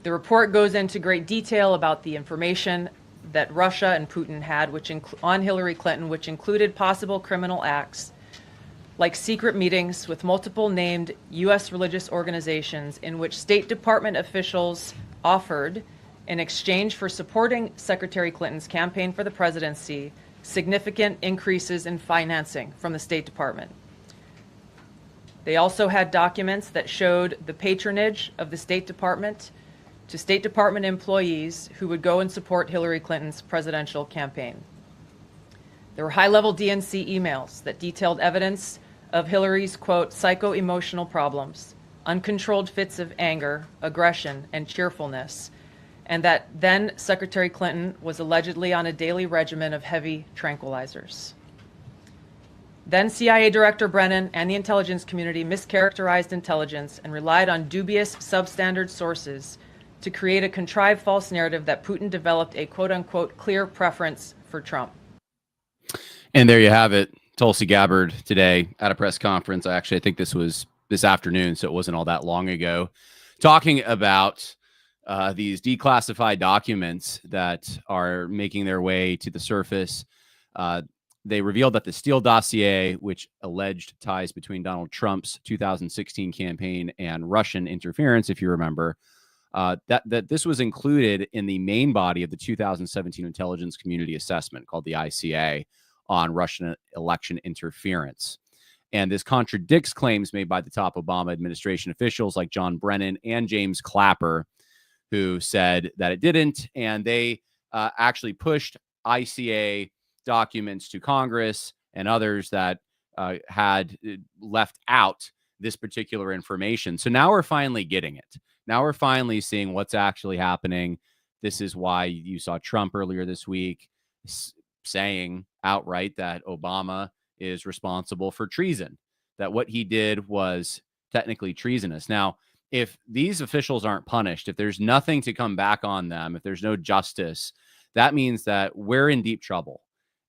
The report goes into great detail about the information that Russia and Putin had on Hillary Clinton, which included possible criminal acts like secret meetings with multiple named U.S. religious organizations in which State Department officials offered, in exchange for supporting Secretary Clinton's campaign for the presidency, significant increases in financing from the State Department. They also had documents that showed the patronage of the State Department to State Department employees who would go and support Hillary Clinton's presidential campaign. There were high-level DNC emails that detailed evidence of Hillary's, quote, psycho-emotional problems, uncontrolled fits of anger, aggression, and cheerfulness, and that then Secretary Clinton was allegedly on a daily regimen of heavy tranquilizers. Then CIA Director Brennan and the intelligence community mischaracterized intelligence and relied on dubious substandard sources to create a contrived false narrative that Putin developed a quote-unquote clear preference for Trump. And there you have it. Tulsi Gabbard today at a press conference. I think this was this afternoon, so it wasn't all that long ago, talking about these declassified documents that are making their way to the surface. They revealed that the Steele dossier, which alleged ties between Donald Trump's 2016 campaign and Russian interference, if you remember, that this was included in the main body of the 2017 Intelligence Community Assessment called the ICA on Russian election interference. And this contradicts claims made by the top Obama administration officials like John Brennan and James Clapper, who said that it didn't. And they actually pushed ICA documents to Congress and others that had left out this particular information. So now we're finally getting it. Now we're finally seeing what's actually happening. This is why you saw Trump earlier this week saying outright that Obama is responsible for treason, that what he did was technically treasonous. Now, if these officials aren't punished, if there's nothing to come back on them, if there's no justice, that means that we're in deep trouble.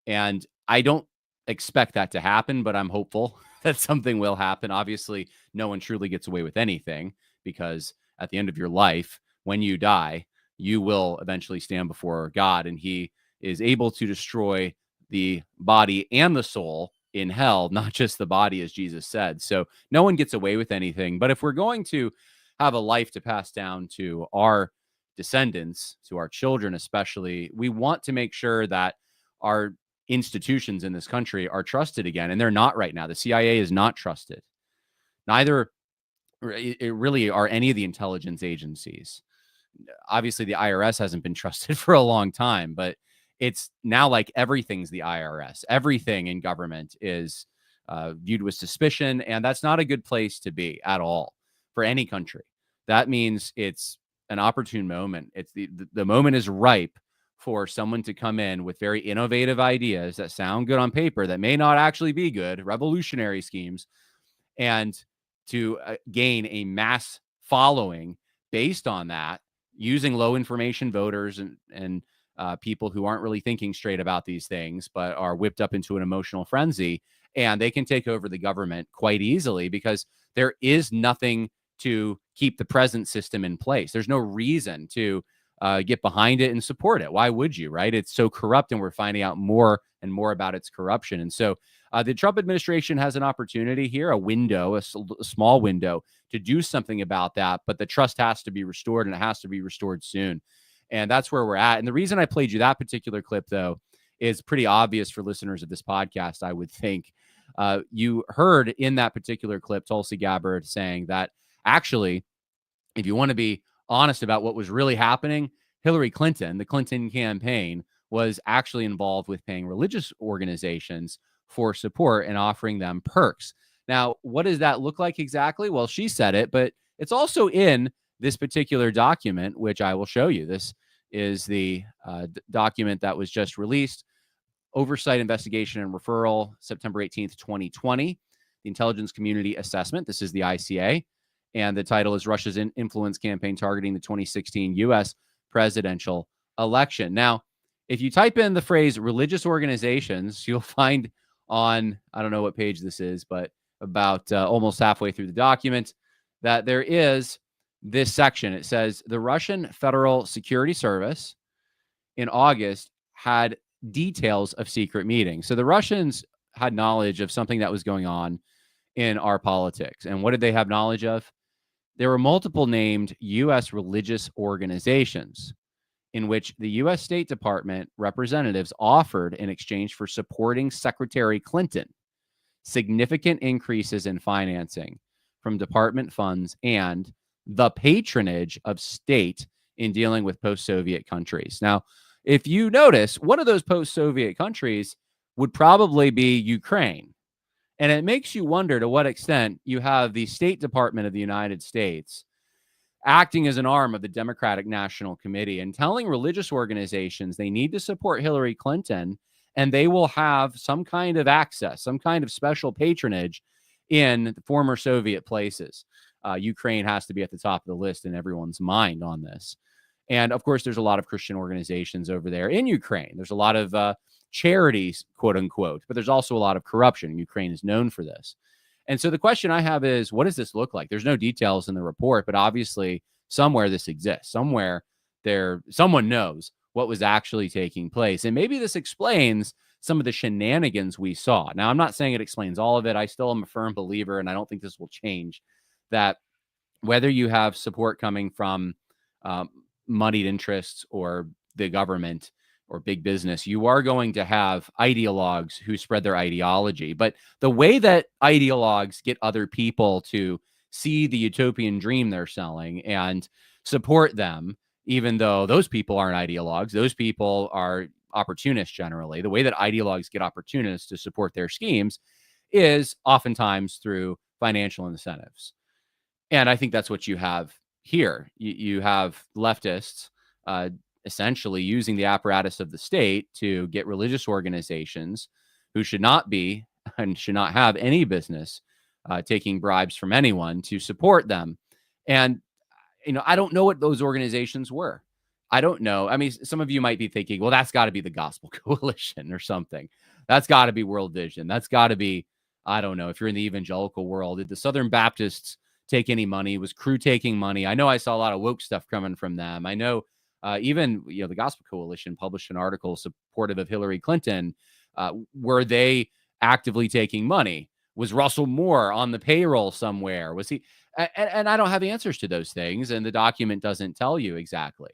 And I don't expect that to happen, but I'm hopeful that something will happen. Obviously, no one truly gets away with anything, because at the end of your life, when you die, you will eventually stand before God, and he is able to destroy the body and the soul in hell, not just the body, as Jesus said. So no one gets away with anything. But if we're going to have a life to pass down to our descendants, to our children especially, we want to make sure that our institutions in this country are trusted again. And they're not right now. The CIA is not trusted. Neither really are any of the intelligence agencies. Obviously, the IRS hasn't been trusted for a long time, but it's now like everything's the IRS. Everything in government is viewed with suspicion, and that's not a good place to be at all for any country. That means it's an opportune moment. It's the moment is ripe for someone to come in with very innovative ideas that sound good on paper, that may not actually be good, revolutionary schemes, and to gain a mass following based on that, using low information voters and people who aren't really thinking straight about these things, but are whipped up into an emotional frenzy, and they can take over the government quite easily because there is nothing to keep the present system in place. There's no reason to get behind it and support it. Why would you, right? It's so corrupt, and we're finding out more and more about its corruption. And so the Trump administration has an opportunity here, a window, a small window to do something about that, but the trust has to be restored, and it has to be restored soon. And that's where we're at. And the reason I played you that particular clip, though, is pretty obvious for listeners of this podcast, I would think. You heard in that particular clip Tulsi Gabbard saying that actually, if you want to be honest about what was really happening, Hillary Clinton, the Clinton campaign, was actually involved with paying religious organizations for support and offering them perks. Now, what does that look like exactly? Well, she said it, but it's also in this particular document, which I will show you. This is the document that was just released, Oversight, Investigation, and Referral, September 18th, 2020, the Intelligence Community Assessment. This is the ICA, and the title is Russia's Influence Campaign Targeting the 2016 U.S. Presidential Election. Now, if you type in the phrase religious organizations, you'll find on, I don't know what page this is, but about almost halfway through the document, that there is this section. It says the Russian Federal Security Service in August had details of secret meetings. So the Russians had knowledge of something that was going on in our politics. And what did they have knowledge of? There were multiple named U.S. religious organizations in which the U.S. State Department representatives offered, in exchange for supporting Secretary Clinton, significant increases in financing from department funds and the patronage of state in dealing with post-Soviet countries. Now, if you notice, one of those post-Soviet countries would probably be Ukraine. And it makes you wonder to what extent you have the State Department of the United States acting as an arm of the Democratic National Committee and telling religious organizations they need to support Hillary Clinton, and they will have some kind of access, some kind of special patronage in former Soviet places. Ukraine has to be at the top of the list in everyone's mind on this. And of course, there's a lot of Christian organizations over there in Ukraine. There's a lot of charities, quote unquote, but there's also a lot of corruption. Ukraine is known for this. And so the question I have is, what does this look like? There's no details in the report, but obviously somewhere this exists. Somewhere someone knows what was actually taking place. And maybe this explains some of the shenanigans we saw. Now, I'm not saying it explains all of it. I still am a firm believer, and I don't think this will change, that whether you have support coming from moneyed interests or the government or big business, you are going to have ideologues who spread their ideology. But the way that ideologues get other people to see the utopian dream they're selling and support them, even though those people aren't ideologues, those people are opportunists generally. The way that ideologues get opportunists to support their schemes is oftentimes through financial incentives. And I think that's what you have here. You have leftists essentially using the apparatus of the state to get religious organizations who should not be and should not have any business taking bribes from anyone to support them. And, I don't know what those organizations were. I don't know. I mean, some of you might be thinking, well, that's got to be the Gospel Coalition or something. That's got to be World Vision. That's got to be, I don't know, if you're in the evangelical world, did the Southern Baptists take any money? Was Crew taking money? I know I saw a lot of woke stuff coming from them. I know even the Gospel Coalition published an article supportive of Hillary Clinton. Were they actively taking money? Was Russell Moore on the payroll somewhere? Was he? And I don't have answers to those things, and the document doesn't tell you exactly.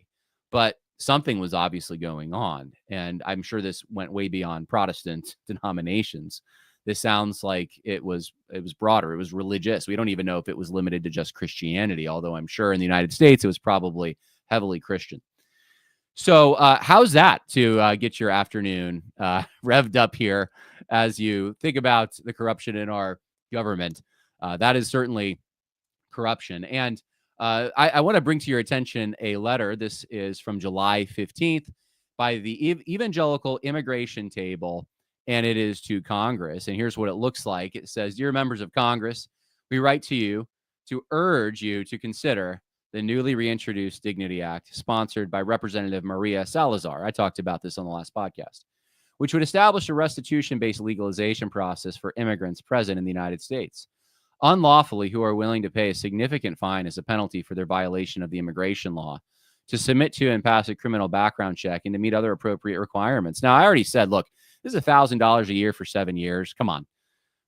But something was obviously going on, and I'm sure this went way beyond Protestant denominations. This sounds like it was broader. It was religious. We don't even know if it was limited to just Christianity, although I'm sure in the United States it was probably heavily Christian. So how's that to get your afternoon revved up here as you think about the corruption in our government? That is certainly corruption. And I want to bring to your attention a letter. This is from July 15th by the Evangelical Immigration Table, and it is to Congress. And here's what it looks like. It says, "Dear members of Congress, we write to you to urge you to consider the newly reintroduced Dignity Act, sponsored by Representative Maria Salazar." I talked about this on the last podcast, which would establish a restitution-based legalization process for immigrants present in the United States unlawfully who are willing to pay a significant fine as a penalty for their violation of the immigration law, to submit to and pass a criminal background check, and to meet other appropriate requirements. Now, I already said, look, this is $1,000 a year for 7 years. Come on.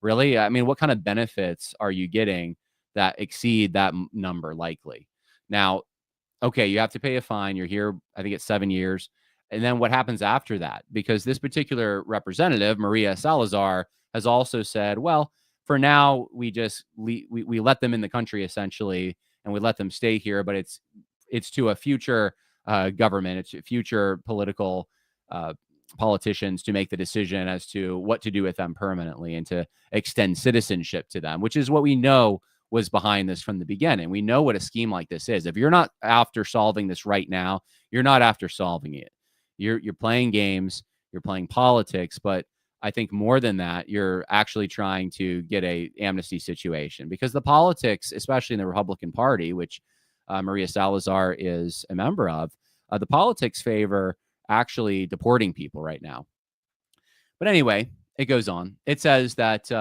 Really? I mean, what kind of benefits are you getting that exceed that number likely? Now, okay, you have to pay a fine. You're here, I think it's 7 years. And then what happens after that? Because this particular representative, Maria Salazar, has also said, well, for now, we just we let them in the country essentially, and we let them stay here. But it's to a future government, it's a future politicians to make the decision as to what to do with them permanently and to extend citizenship to them, which is what we know was behind this from the beginning. We know what a scheme like this is. If you're not after solving this right now, you're not after solving it. You're playing games, you're playing politics, but I think more than that, you're actually trying to get a amnesty situation, because the politics, especially in the Republican Party, which Maria Salazar is a member of, the politics favor actually deporting people right now. But anyway, it goes on. It says that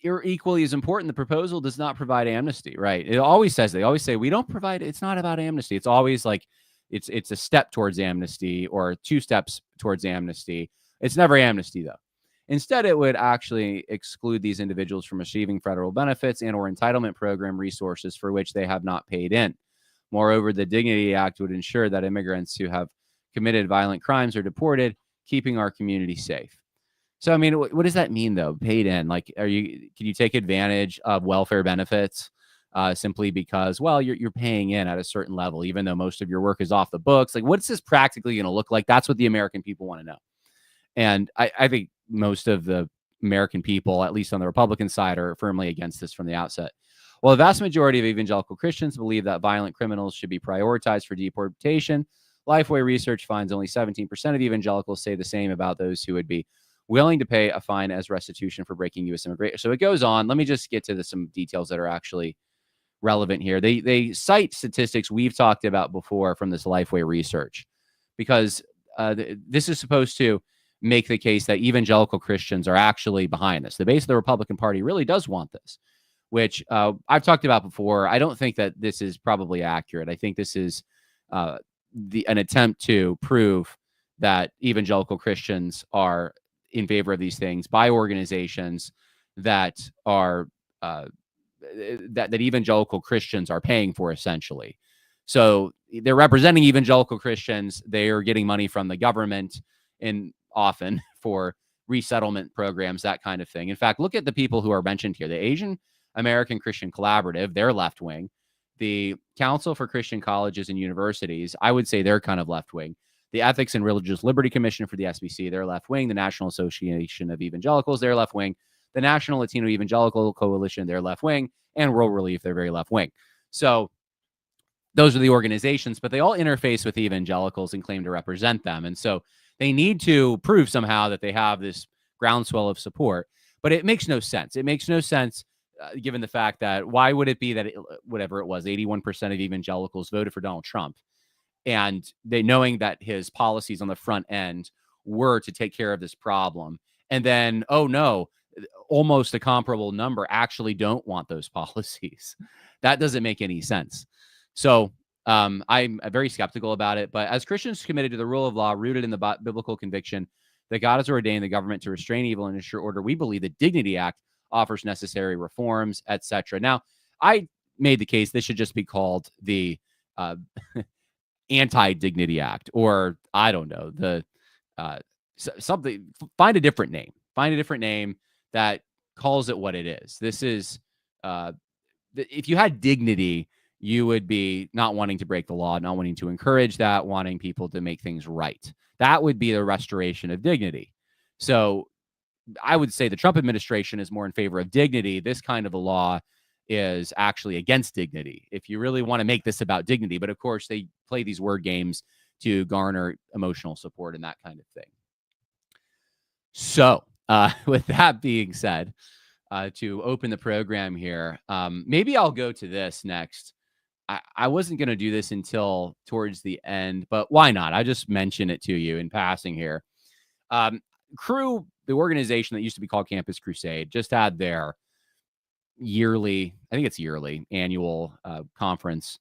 equally as important, the proposal does not provide amnesty, right? They always say we don't provide, it's not about amnesty. It's always like it's a step towards amnesty or 2 steps towards amnesty. It's never amnesty though. Instead, it would actually exclude these individuals from receiving federal benefits and or entitlement program resources for which they have not paid in. Moreover, the Dignity Act would ensure that immigrants who have committed violent crimes are deported, keeping our community safe. So, I mean, what does that mean, though? Paid in? Like, can you take advantage of welfare benefits simply because, well, you're paying in at a certain level, even though most of your work is off the books? Like, what's this practically going to look like? That's what the American people want to know. And I think most of the American people, at least on the Republican side, are firmly against this from the outset. Well, the vast majority of evangelical Christians believe that violent criminals should be prioritized for deportation. Lifeway research finds only 17% of evangelicals say the same about those who would be willing to pay a fine as restitution for breaking U.S. immigration. So it goes on. Let me just get to some details that are actually relevant here. They cite statistics we've talked about before from this Lifeway research, because this is supposed to make the case that evangelical Christians are actually behind this. The base of the Republican Party really does want this, which I've talked about before. I don't think that this is probably accurate. I think this is an attempt to prove that evangelical Christians are in favor of these things by organizations that are that evangelical Christians are paying for, essentially. So they're representing evangelical Christians. They are getting money from the government, and often for resettlement programs, that kind of thing. In fact, look at the people who are mentioned here. The Asian American Christian Collaborative, they're left wing. The Council for Christian Colleges and Universities, I would say they're kind of left wing. The Ethics and Religious Liberty Commission for the SBC, they're left wing. The National Association of Evangelicals, they're left wing. The National Latino Evangelical Coalition, they're left wing. And World Relief, they're very left wing. So those are the organizations, but they all interface with evangelicals and claim to represent them. And so they need to prove somehow that they have this groundswell of support. But it makes no sense. It makes no sense given the fact that why would it be that whatever it was, 81% of evangelicals voted for Donald Trump, and they knowing that his policies on the front end were to take care of this problem, and then, oh no, almost a comparable number actually don't want those policies. That doesn't make any sense. So I'm very skeptical about it. But as Christians committed to the rule of law rooted in the biblical conviction that God has ordained the government to restrain evil and ensure order, we believe the Dignity Act offers necessary reforms, etc. Now, I made the case this should just be called the Anti-Dignity Act, or I don't know, the something. Find a different name. Find a different name that calls it what it is. This is if you had dignity, you would be not wanting to break the law, not wanting to encourage that, wanting people to make things right. That would be the restoration of dignity. So I would say the Trump administration is more in favor of dignity. This kind of a law is actually against dignity, if you really want to make this about dignity. But of course, they play these word games to garner emotional support and that kind of thing. So with that being said, to open the program here, maybe I'll go to this next. I wasn't going to do this until towards the end, but why not? I just mention it to you in passing here. Cru, the organization that used to be called Campus Crusade, just had their yearly, I think it's yearly, annual conference.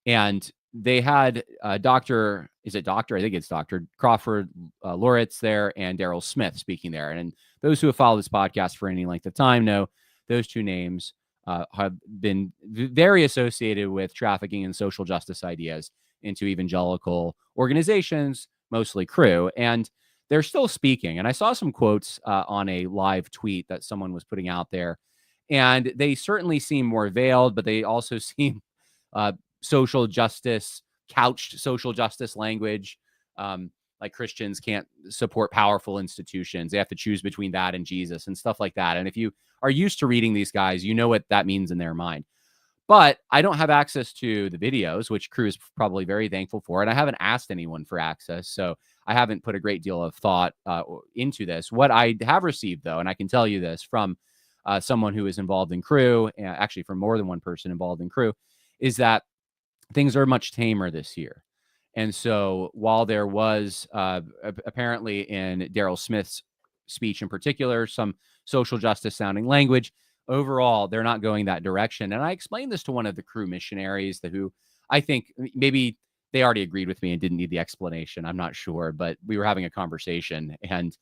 And they had Dr. I think it's Dr. Crawford Loritz there and Daryl Smith speaking there. And those who have followed this podcast for any length of time know those two names have been very associated with trafficking and social justice ideas into evangelical organizations, mostly Cru. And they're still speaking. And I saw some quotes on a live tweet that someone was putting out there. And they certainly seem more veiled, but they also seem social justice, couched social justice language. Like Christians can't support powerful institutions. They have to choose between that and Jesus and stuff like that. And if you are used to reading these guys, you know what that means in their mind. But I don't have access to the videos, which Cru is probably very thankful for. And I haven't asked anyone for access. So I haven't put a great deal of thought into this. What I have received, though, and I can tell you this from someone who is involved in Cru, actually from more than one person involved in Cru, is that things are much tamer this year. And so while there was apparently in Daryl Smith's speech in particular, some social justice sounding language, overall, they're not going that direction. And I explained this to one of the Cru missionaries who I think maybe they already agreed with me and didn't need the explanation. I'm not sure, but we were having a conversation, and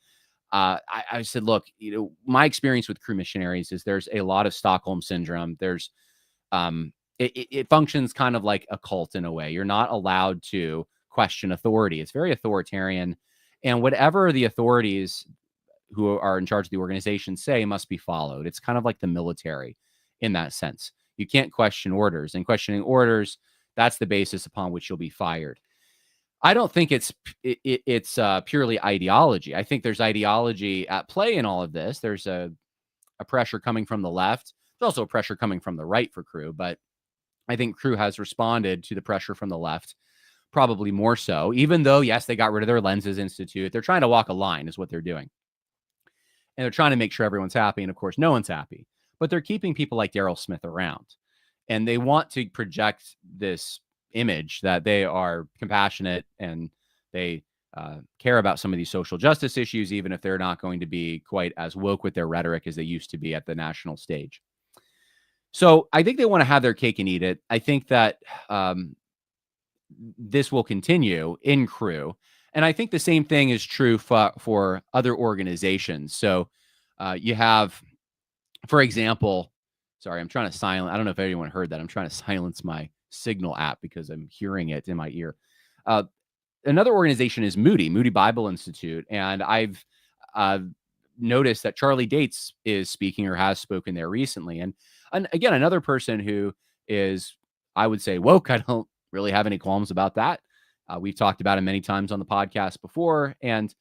I said, look, my experience with Cru missionaries is there's a lot of Stockholm syndrome. There's it functions kind of like a cult in a way. You're not allowed to question authority. It's very authoritarian, and whatever the authorities who are in charge of the organization say must be followed. It's kind of like the military in that sense. You can't question orders, and questioning orders, that's the basis upon which you'll be fired. I don't think it's purely ideology. I think there's ideology at play in all of this. There's a pressure coming from the left. There's also a pressure coming from the right for Cru, but I think Cru has responded to the pressure from the left, probably more so, even though, yes, they got rid of their Lenses Institute. They're trying to walk a line is what they're doing. And they're trying to make sure everyone's happy. And of course, no one's happy, but they're keeping people like Daryl Smith around. And they want to project this image that they are compassionate and they care about some of these social justice issues, even if they're not going to be quite as woke with their rhetoric as they used to be at the national stage. So I think they want to have their cake and eat it. I think that this will continue in Cru. And I think the same thing is true for other organizations. So you have, for example, sorry, I'm trying to silence. I don't know if anyone heard that. I'm trying to silence my Signal app because I'm hearing it in my ear. Another organization is Moody Bible Institute. And I've noticed that Charlie Dates is speaking or has spoken there recently. And again, another person who is, I would say, woke. I don't really have any qualms about that. We've talked about him many times on the podcast before. And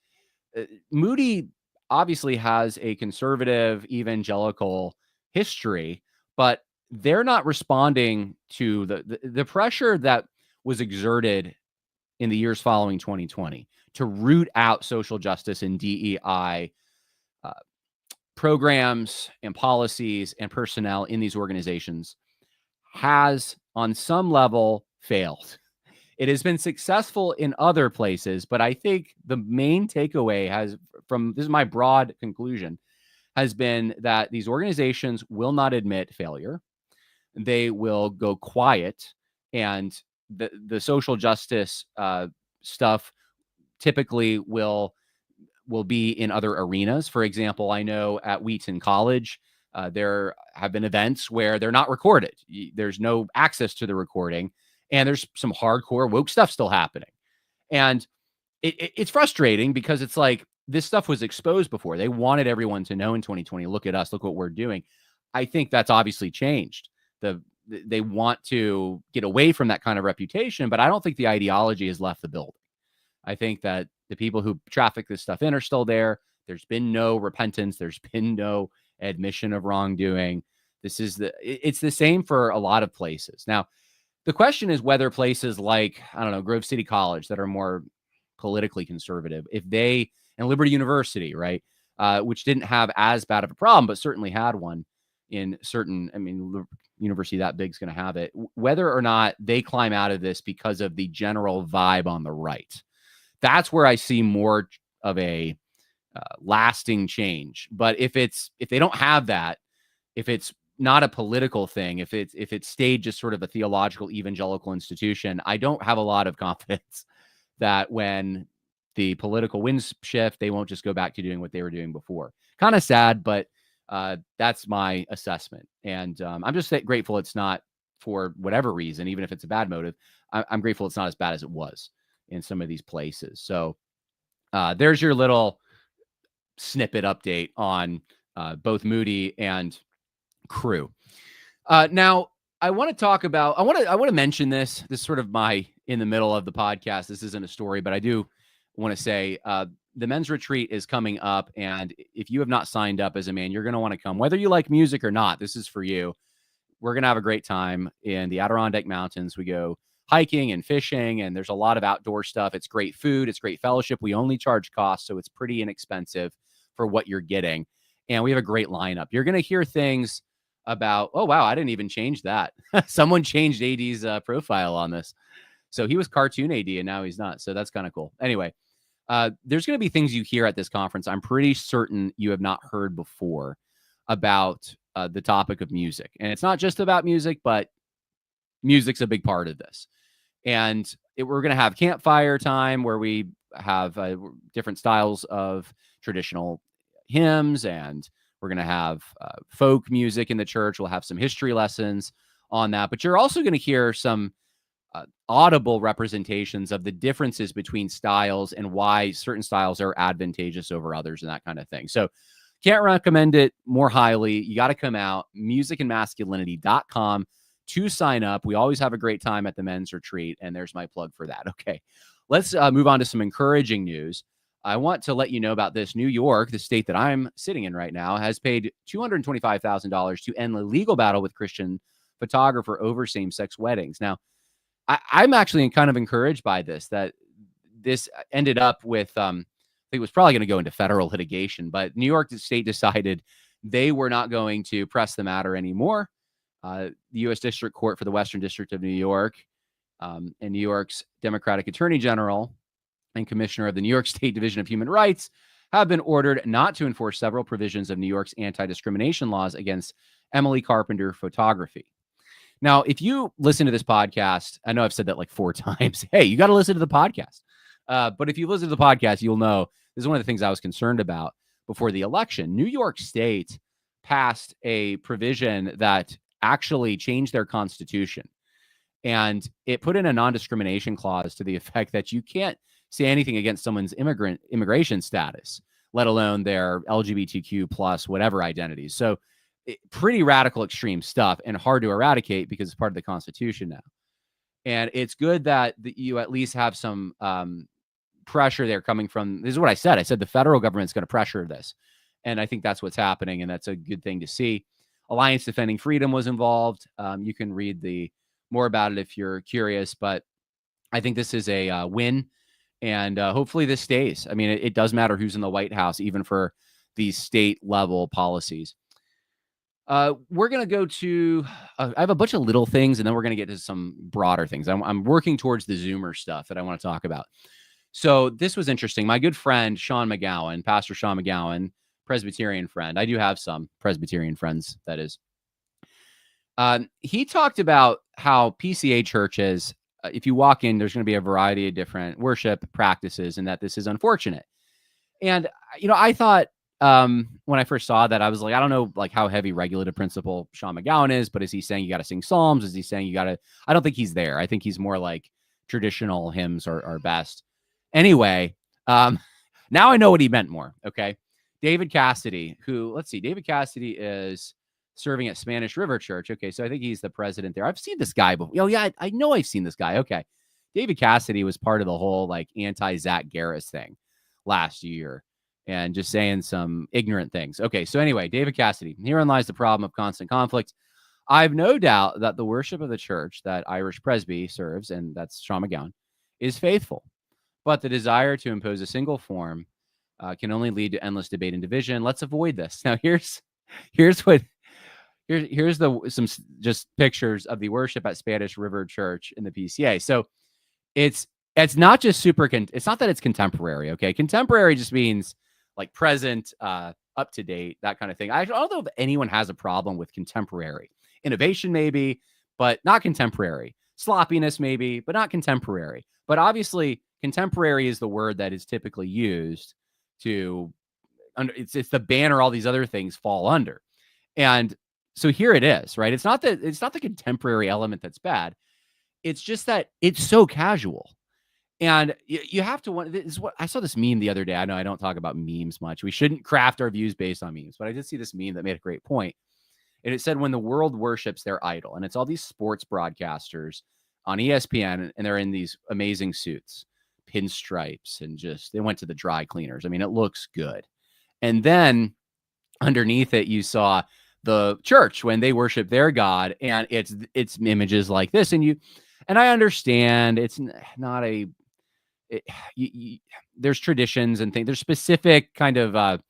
Moody obviously has a conservative evangelical history, but they're not responding to the pressure that was exerted in the years following 2020 to root out social justice and DEI programs and policies and personnel in these organizations has on some level failed. It has been successful in other places, but I think the main takeaway this is my broad conclusion, has been that these organizations will not admit failure. They will go quiet, and the social justice stuff typically will be in other arenas. For example, I know at Wheaton College, there have been events where they're not recorded. There's no access to the recording, and there's some hardcore woke stuff still happening. And it's frustrating because it's like this stuff was exposed before. They wanted everyone to know in 2020, look at us, look what we're doing. I think that's obviously changed. They want to get away from that kind of reputation, but I don't think the ideology has left the building. I think that the people who traffic this stuff in are still there. There's been no repentance. There's been no admission of wrongdoing. It's the same for a lot of places. Now, the question is whether places like, I don't know, Grove City College that are more politically conservative, and Liberty University, right, which didn't have as bad of a problem, but certainly had one in certain, university that big is going to have it, whether or not they climb out of this because of the general vibe on the right. That's where I see more of a lasting change. But if they don't have that, if it's not a political thing, if it stayed just sort of a theological evangelical institution, I don't have a lot of confidence that when the political winds shift, they won't just go back to doing what they were doing before. Kind of sad, but that's my assessment. And I'm just grateful it's not, for whatever reason, even if it's a bad motive, I'm grateful it's not as bad as it was in some of these places. So there's your little snippet update on both Moody and Cru. Now I want to talk about, I want to mention this is sort of my in the middle of the podcast. This isn't a story, but I do want to say the men's retreat is coming up. And if you have not signed up as a man, you're going to want to come, whether you like music or not. This is for you. We're going to have a great time in the Adirondack Mountains. We go hiking and fishing, and there's a lot of outdoor stuff. It's great food. It's great fellowship. We only charge costs, so it's pretty inexpensive for what you're getting. And we have a great lineup. You're going to hear things about, oh, wow, I didn't even change that. Someone changed AD's profile on this. So he was cartoon AD, and now he's not. So that's kind of cool. Anyway, there's going to be things you hear at this conference I'm pretty certain you have not heard before. about the topic of music. And it's not just about music, but music's a big part of this. And we're going to have campfire time where we have different styles of traditional hymns, and we're going to have folk music in the church. We'll have some history lessons on that. But you're also going to hear some audible representations of the differences between styles and why certain styles are advantageous over others and that kind of thing. So can't recommend it more highly. You got to come out, musicandmasculinity.com to sign up. We always have a great time at the men's retreat, and there's my plug for that. Okay, let's move on to some encouraging news. I want to let you know about this. New York, the state that I'm sitting in right now, has paid $225,000 to end the legal battle with Christian photographer over same-sex weddings. Now, I'm actually kind of encouraged by this, that this ended up with, I think it was probably going to go into federal litigation, but New York State decided they were not going to press the matter anymore. The U.S. District Court for the Western District of New York and New York's Democratic Attorney General and Commissioner of the New York State Division of Human Rights have been ordered not to enforce several provisions of New York's anti-discrimination laws against Emily Carpenter photography. Now, if you listen to this podcast, I know I've said that like 4 times. Hey, you got to listen to the podcast. But if you listen to the podcast, you'll know this is one of the things I was concerned about before the election. New York State passed a provision that actually changed their constitution. And it put in a non-discrimination clause to the effect that you can't say anything against someone's immigration status, let alone their LGBTQ plus whatever identities. So pretty radical, extreme stuff, and hard to eradicate because it's part of the Constitution now. And it's good that you at least have some pressure there coming from, this is what I said. I said the federal government's going to pressure this. And I think that's what's happening. And that's a good thing to see. Alliance Defending Freedom was involved. You can read more about it if you're curious, but I think this is a win. And hopefully this stays. I mean, it does matter who's in the White House, even for these state level policies. We're going to go to, I have a bunch of little things, and then we're going to get to some broader things. I'm working towards the Zoomer stuff that I want to talk about. So this was interesting. My good friend, Sean McGowan, Pastor Sean McGowan, Presbyterian friend. I do have some Presbyterian friends, that is. He talked about how PCA churches, if you walk in, there's going to be a variety of different worship practices, and that this is unfortunate. And, I thought, when I first saw that, I was like, I don't know, like how heavy regulative principle Sean McGowan is, but is he saying you got to sing Psalms? Is he saying you got to, I don't think he's there. I think he's more like traditional hymns are best. Anyway, now I know what he meant more. Okay. David Cassidy, David Cassidy is serving at Spanish River Church. Okay. So I think he's the president there. I've seen this guy before. Oh yeah. I know I've seen this guy. Okay. David Cassidy was part of the whole like anti-Zach Garris thing last year. And just saying some ignorant things. Okay, so anyway, David Cassidy. Herein lies the problem of constant conflict. I've no doubt that the worship of the church that Irish Presby serves, and that's Sean McGowan, is faithful. But the desire to impose a single form can only lead to endless debate and division. Let's avoid this. Now, here's some just pictures of the worship at Spanish River Church in the PCA. So it's not just it's not that it's contemporary. Okay, contemporary just means like present, up to date, that kind of thing. I don't know if anyone has a problem with contemporary. Innovation, maybe, but not contemporary. Sloppiness, maybe, but not contemporary. But obviously, contemporary is the word that is typically used to, it's the banner all these other things fall under. And so here it is, right? It's not the contemporary element that's bad. It's just that it's so casual. And you have to want, this is what I saw this meme the other day. I know I don't talk about memes much. We shouldn't craft our views based on memes, but I did see this meme that made a great point. And it said, when the world worships their idol, and it's all these sports broadcasters on ESPN, and they're in these amazing suits, pinstripes, and just, they went to the dry cleaners. I mean, it looks good. And then underneath it, you saw the church when they worship their God, and it's images like this. And I understand it's not there's traditions and things. There's specific kind of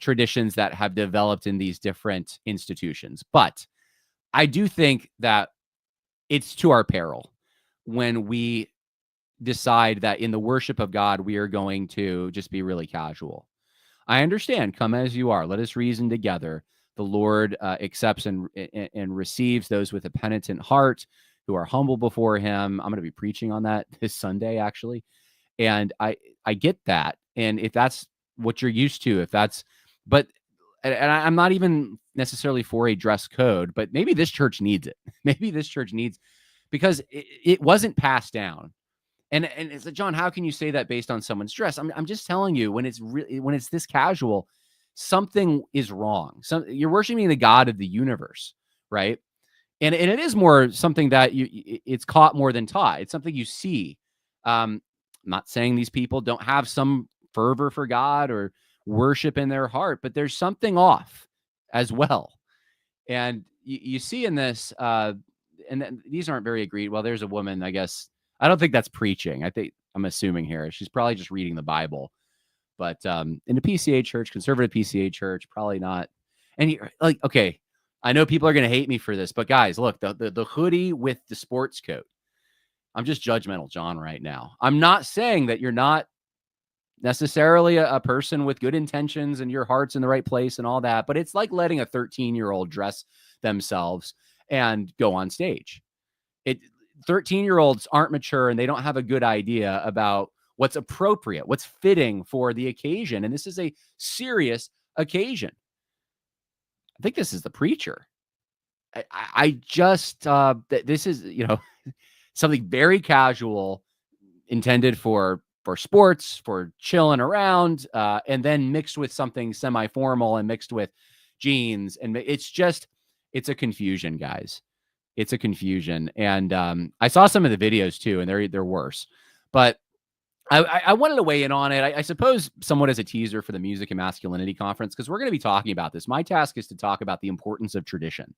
traditions that have developed in these different institutions. But I do think that it's to our peril when we decide that in the worship of God, we are going to just be really casual. I understand. Come as you are. Let us reason together. the Lord accepts and receives those with a penitent heart who are humble before him. I'm going to be preaching on that this Sunday, actually. And I get that. And if that's what you're used to, I'm not even necessarily for a dress code, but maybe this church needs it. Maybe this church needs, because it wasn't passed down. And it's like, John, how can you say that based on someone's dress? I'm just telling you, when it's this casual, something is wrong. You're worshiping the God of the universe, right? And it is more something that it's caught more than taught. It's something you see. I'm not saying these people don't have some fervor for God or worship in their heart, but there's something off as well. And you see in this, these aren't very agreed. Well, there's a woman, I guess. I don't think that's preaching. I'm assuming here she's probably just reading the Bible. But in a PCA church, conservative PCA church, probably not. And okay, I know people are going to hate me for this, but guys, look, the hoodie with the sports coat. I'm just judgmental, John, right now. I'm not saying that you're not necessarily a person with good intentions and your heart's in the right place and all that, but it's like letting a 13-year-old dress themselves and go on stage. 13-year-olds aren't mature and they don't have a good idea about what's appropriate, what's fitting for the occasion. And this is a serious occasion. I think this is the preacher. I just, this is, something very casual, intended for sports, for chilling around, and then mixed with something semi-formal and mixed with jeans. And it's a confusion, guys. It's a confusion. And I saw some of the videos too, and they're worse. But I wanted to weigh in on it. I suppose somewhat as a teaser for the Music and Masculinity Conference, because we're going to be talking about this. My task is to talk about the importance of tradition.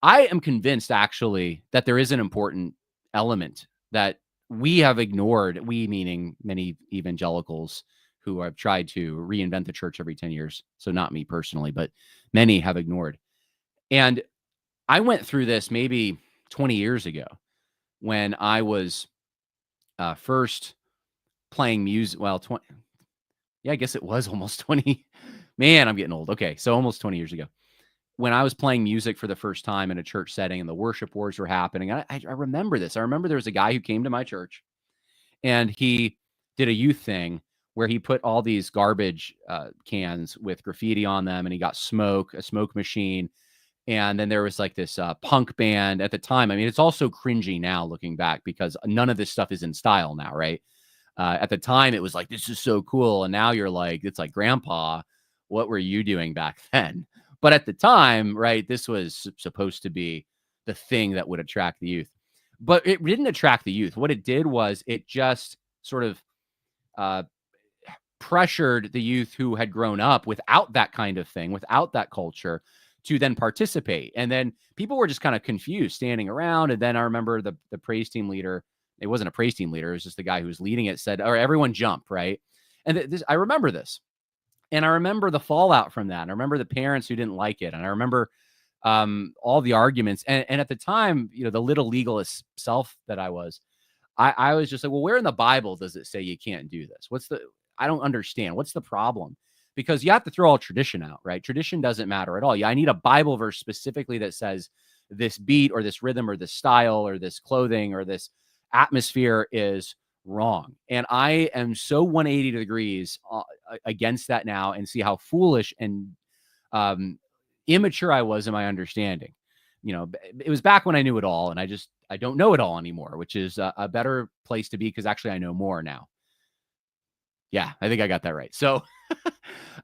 I am convinced, actually, that there is an important element that we have ignored, we meaning many evangelicals who have tried to reinvent the church every 10 years. So not me personally, but many have ignored. And I went through this maybe 20 years ago when I was first playing music. Well, 20. Yeah, I guess it was almost 20. Man, I'm getting old. Okay, so almost 20 years ago, when I was playing music for the first time in a church setting and the worship wars were happening. I remember this. I remember there was a guy who came to my church and he did a youth thing where he put all these garbage cans with graffiti on them, and he got a smoke machine. And then there was like this punk band at the time. I mean, it's also cringy now looking back because none of this stuff is in style now, right? At the time, it was like, this is so cool. And now you're like, it's like, Grandpa, what were you doing back then? But at the time, right, this was supposed to be the thing that would attract the youth. But it didn't attract the youth. What it did was it just sort of pressured the youth who had grown up without that kind of thing, without that culture, to then participate. And then people were just kind of confused standing around. And then I remember the praise team leader, it wasn't a praise team leader, it was just the guy who was leading it, said, all right, everyone jump, right? And I remember this. And I remember the fallout from that. And I remember the parents who didn't like it. And I remember all the arguments. And at the time, the little legalist self that I was just like, well, where in the Bible does it say you can't do this? I don't understand. What's the problem? Because you have to throw all tradition out, right? Tradition doesn't matter at all. Yeah, I need a Bible verse specifically that says this beat or this rhythm or this style or this clothing or this atmosphere is wrong. And I am so 180 degrees against that now, and see how foolish and immature I was in my understanding. It was back when I knew it all, and I don't know it all anymore, which is a better place to be, because actually I know more now. Yeah, I think I got that right. So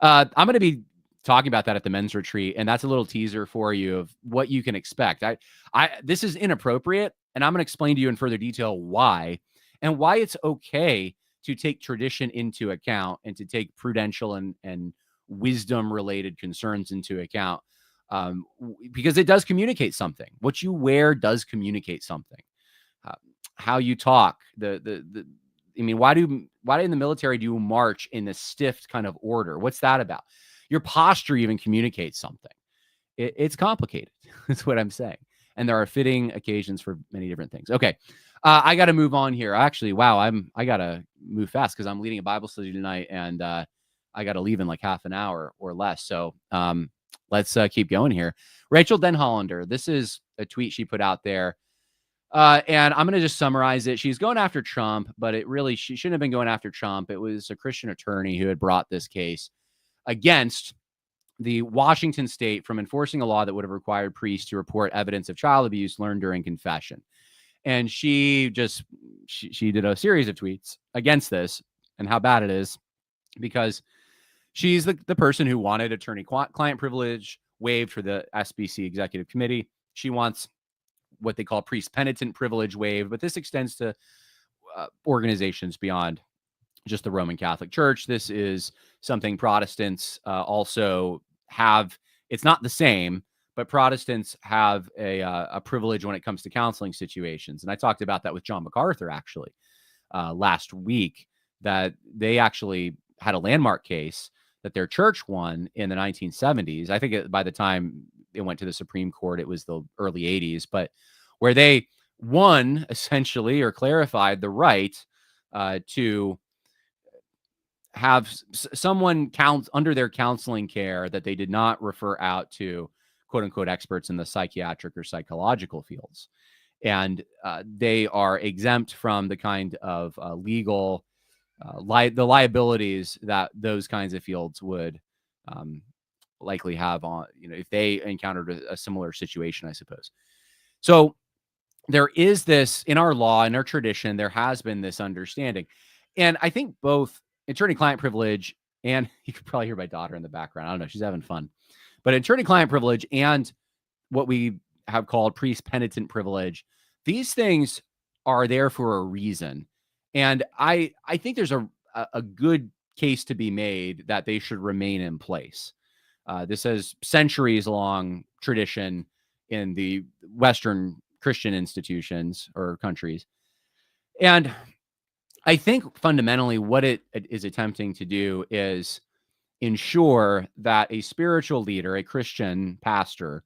I'm going to be talking about that at the men's retreat, and that's a little teaser for you of what you can expect. This is inappropriate, and I'm going to explain to you in further detail why, and why it's okay to take tradition into account and to take prudential and wisdom-related concerns into account, because it does communicate something. What you wear does communicate something. How you talk, I mean, why in the military do you march in a stiff kind of order? What's that about? Your posture even communicates something. It's complicated. That's what I'm saying. And there are fitting occasions for many different things. Okay. I got to move on here. Actually, wow, I got to move fast because I'm leading a Bible study tonight, and I got to leave in like half an hour or less. So let's keep going here. Rachel Denhollander, this is a tweet she put out there. And I'm going to just summarize it. She's going after Trump, but she shouldn't have been going after Trump. It was a Christian attorney who had brought this case against the Washington state from enforcing a law that would have required priests to report evidence of child abuse learned during confession. And she did a series of tweets against this and how bad it is, because she's the person who wanted attorney-client privilege waived for the SBC Executive Committee. She wants what they call priest penitent privilege waived, but this extends to organizations beyond just the Roman Catholic Church. This is something Protestants also have. It's not the same, but Protestants have a privilege when it comes to counseling situations. And I talked about that with John MacArthur actually last week, that they actually had a landmark case that their church won in the 1970s. I think by the time it went to the Supreme Court, it was the early 80s, but where they won essentially, or clarified the right to have someone under their counseling care that they did not refer out to quote unquote experts in the psychiatric or psychological fields. And they are exempt from the kind of legal the liabilities that those kinds of fields would likely have on, if they encountered a similar situation, I suppose. So there is this in our law, in our tradition, there has been this understanding. And I think both attorney-client privilege, and you could probably hear my daughter in the background. I don't know, she's having fun. But attorney-client privilege and what we have called priest penitent privilege, these things are there for a reason. And I think there's a good case to be made that they should remain in place. This has centuries-long tradition in the Western Christian institutions or countries. And I think fundamentally what it is attempting to do is ensure that a spiritual leader, a Christian pastor,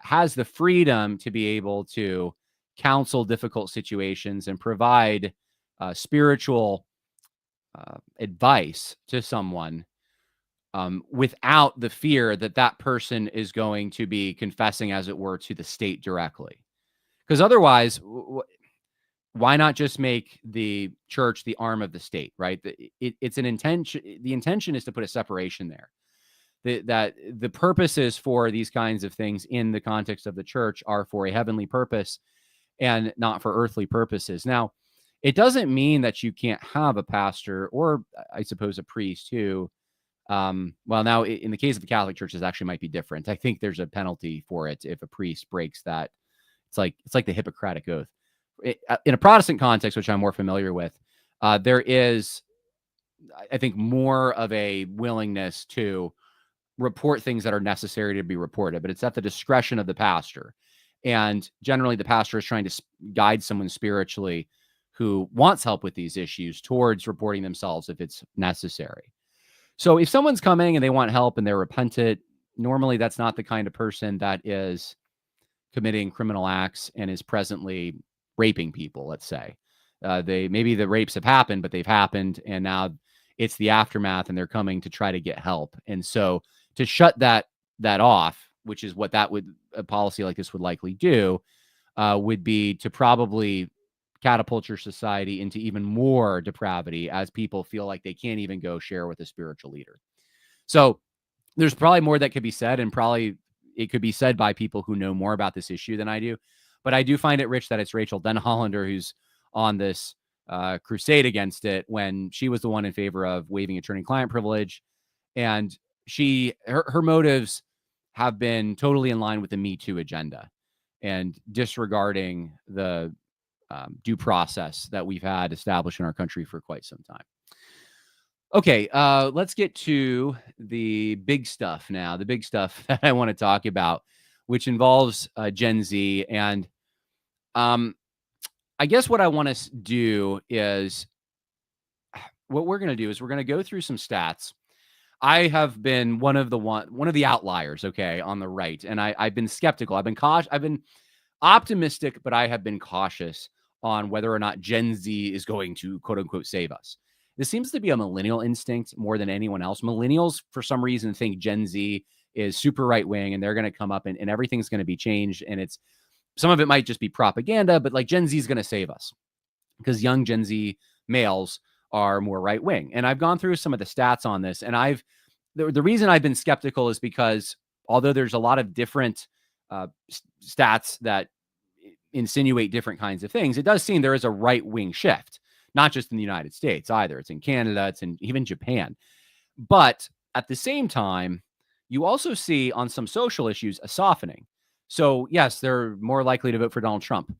has the freedom to be able to counsel difficult situations and provide spiritual advice to someone without the fear that that person is going to be confessing, as it were, to the state directly. Because otherwise, why not just make the church the arm of the state, right? It's an intention. The intention is to put a separation there. That the purposes for these kinds of things in the context of the church are for a heavenly purpose and not for earthly purposes. Now, it doesn't mean that you can't have a pastor or, I suppose, a priest who, well, now in the case of the Catholic Church, this actually might be different. I think there's a penalty for it if a priest breaks that. It's like the Hippocratic Oath. In a Protestant context, which I'm more familiar with, there is, I think, more of a willingness to report things that are necessary to be reported, but it's at the discretion of the pastor. And generally, the pastor is trying to guide someone spiritually who wants help with these issues towards reporting themselves if it's necessary. So if someone's coming and they want help and they're repentant, normally that's not the kind of person that is committing criminal acts and is presently raping people, let's say. Maybe the rapes have happened, but they've happened, and now it's the aftermath, and they're coming to try to get help. And so to shut that off, which is what a policy like this would likely do, would be to probably catapult your society into even more depravity as people feel like they can't even go share with a spiritual leader. So there's probably more that could be said, and probably it could be said by people who know more about this issue than I do. But I do find it rich that it's Rachel Denhollander who's on this crusade against it, when she was the one in favor of waiving attorney-client privilege. And her motives have been totally in line with the Me Too agenda and disregarding the due process that we've had established in our country for quite some time. Okay, let's get to the big stuff now, the big stuff that I want to talk about, which involves Gen Z. And I guess what I want to do is, what we're going to do is we're going to go through some stats. I have been one of the outliers, okay, on the right, and I've been skeptical. I've been cautious. I've been optimistic, but I have been cautious on whether or not Gen Z is going to quote unquote save us. This seems to be a millennial instinct more than anyone else. Millennials, for some reason, think Gen Z is super right wing, and they're going to come up and everything's going to be changed. And some of it might just be propaganda, but like Gen Z is going to save us because young Gen Z males are more right wing. And I've gone through some of the stats on this, and the reason I've been skeptical is because although there's a lot of different stats that insinuate different kinds of things, it does seem there is a right wing shift, not just in the United States either. It's in Canada, it's in even Japan. But at the same time, you also see on some social issues a softening. So yes, they're more likely to vote for Donald Trump.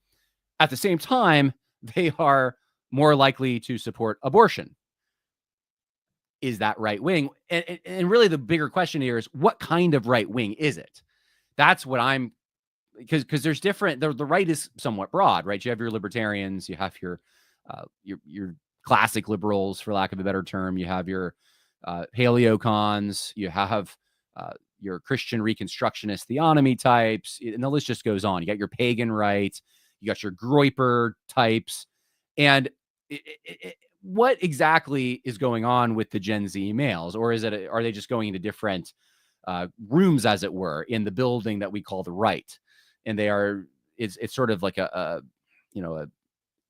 At the same time, they are more likely to support abortion. Is that right wing? And really the bigger question here is, what kind of right wing is it? That's what I'm, because there's different, the right is somewhat broad, right? You have your libertarians, you have your classic liberals, for lack of a better term. You have your paleocons, you have your Christian Reconstructionist theonomy types, and the list just goes on. You got your pagan right, you got your Groyper types, and what exactly is going on with the Gen Z males? Or are they just going into different rooms, as it were, in the building that we call the right? And it's sort of like a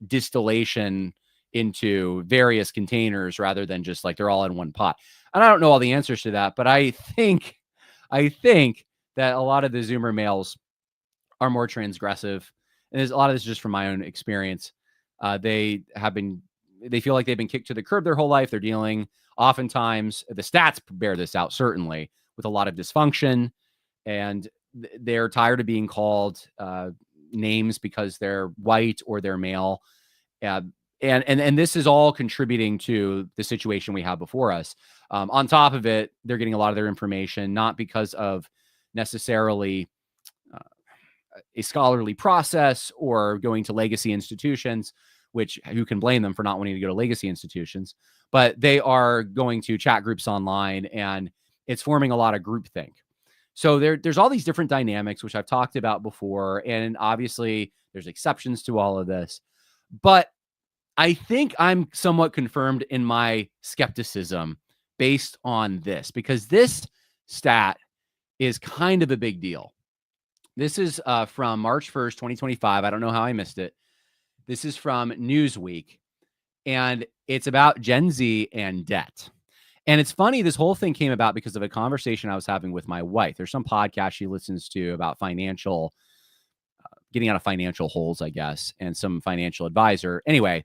distillation into various containers rather than just like they're all in one pot. And I don't know all the answers to that, but I think that a lot of the Zoomer males are more transgressive. And there's a lot of this just from my own experience. They feel like they've been kicked to the curb their whole life. They're dealing, oftentimes, the stats bear this out, certainly, with a lot of dysfunction. And they're tired of being called names because they're white or they're male. And this is all contributing to the situation we have before us. On top of it, they're getting a lot of their information, not because of necessarily a scholarly process or going to legacy institutions, which who can blame them for not wanting to go to legacy institutions, but they are going to chat groups online, and it's forming a lot of groupthink. So there's all these different dynamics, which I've talked about before. And obviously there's exceptions to all of this, but I think I'm somewhat confirmed in my skepticism based on this, because this stat is kind of a big deal. This is from March 1st, 2025. I don't know how I missed it. This is from Newsweek, and it's about Gen Z and debt. And it's funny, this whole thing came about because of a conversation I was having with my wife. There's some podcast she listens to about financial, getting out of financial holes, I guess, and some financial advisor. Anyway,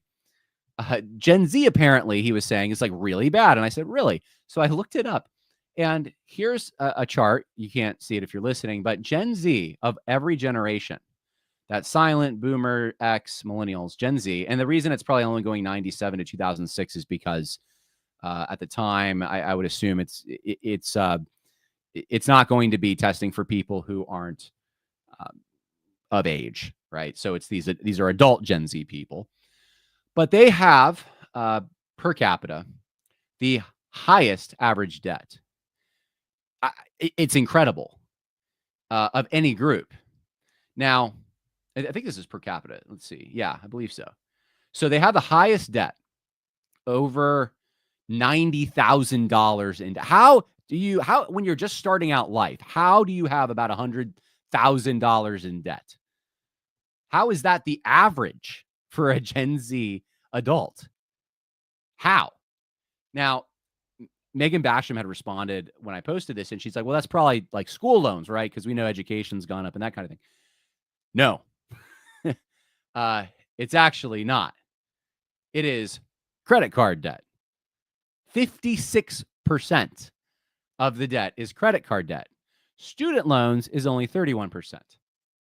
Gen Z, apparently, he was saying, is like really bad. And I said, really? So I looked it up. And here's a chart. You can't see it if you're listening, but Gen Z of every generation, that silent, boomer, X, millennials, Gen Z. And the reason it's probably only going 97 to 2006 is because at the time, I would assume it's not going to be testing for people who aren't of age, right? So these are adult Gen Z people, but they have per capita the highest average debt. It's incredible of any group. Now, I think this is per capita. Let's see. Yeah, I believe so. So they have the highest debt, over $90,000 in debt. When you're just starting out life, how do you have about $100,000 in debt? How is that the average for a Gen Z adult? How? Now, Megan Basham had responded when I posted this, and she's like, well, that's probably like school loans, right? Because we know education's gone up and that kind of thing. No, it's actually not. It is credit card debt. 56% of the debt is credit card debt. Student loans is only 31%.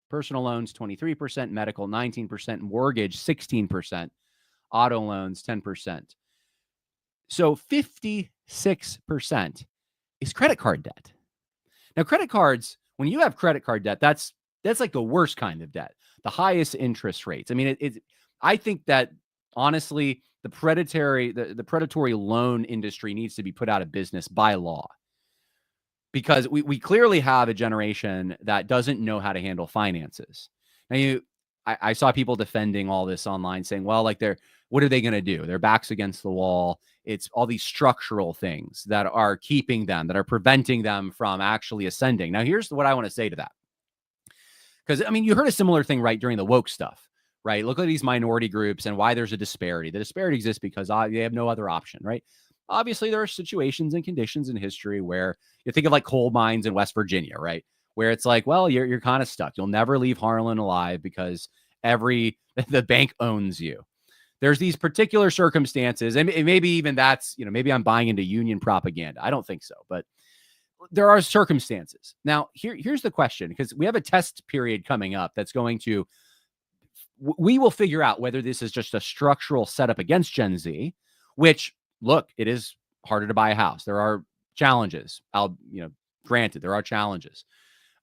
Personal loans, 23%. Medical, 19%. Mortgage, 16%. Auto loans, 10%. So 56% is credit card debt. Now, credit cards, when you have credit card debt, that's like the worst kind of debt, the highest interest rates. I mean, I think that honestly, the predatory loan industry needs to be put out of business by law, because we clearly have a generation that doesn't know how to handle finances. Now, I saw people defending all this online saying, well, like what are they going to do? Their back's against the wall. It's all these structural things that are keeping them, that are preventing them from actually ascending. Now, here's what I want to say to that. Because, I mean, you heard a similar thing, right, during the woke stuff, right? Look at these minority groups and why there's a disparity. The disparity exists because they have no other option, right? Obviously, there are situations and conditions in history where you think of like coal mines in West Virginia, right? Where it's like, well, you're kind of stuck. You'll never leave Harlan alive because the bank owns you. There's these particular circumstances, and maybe even that's, maybe I'm buying into union propaganda. I don't think so, but there are circumstances. Now, here's the question, because we have a test period coming up that's going to, we will figure out whether this is just a structural setup against Gen Z, which, look, it is harder to buy a house. There are challenges. Granted, there are challenges.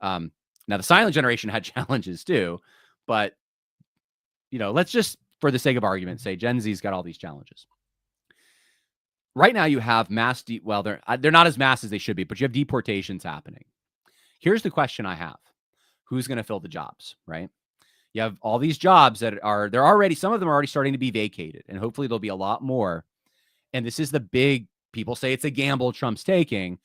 Now, the silent generation had challenges too, but, let's just, for the sake of argument, say Gen Z's got all these challenges. Right now, you have mass, they're not as mass as they should be, but you have deportations happening. Here's the question I have. Who's going to fill the jobs, right? You have all these jobs that some of them are already starting to be vacated, and hopefully there'll be a lot more. And this is the big, people say it's a gamble Trump's taking.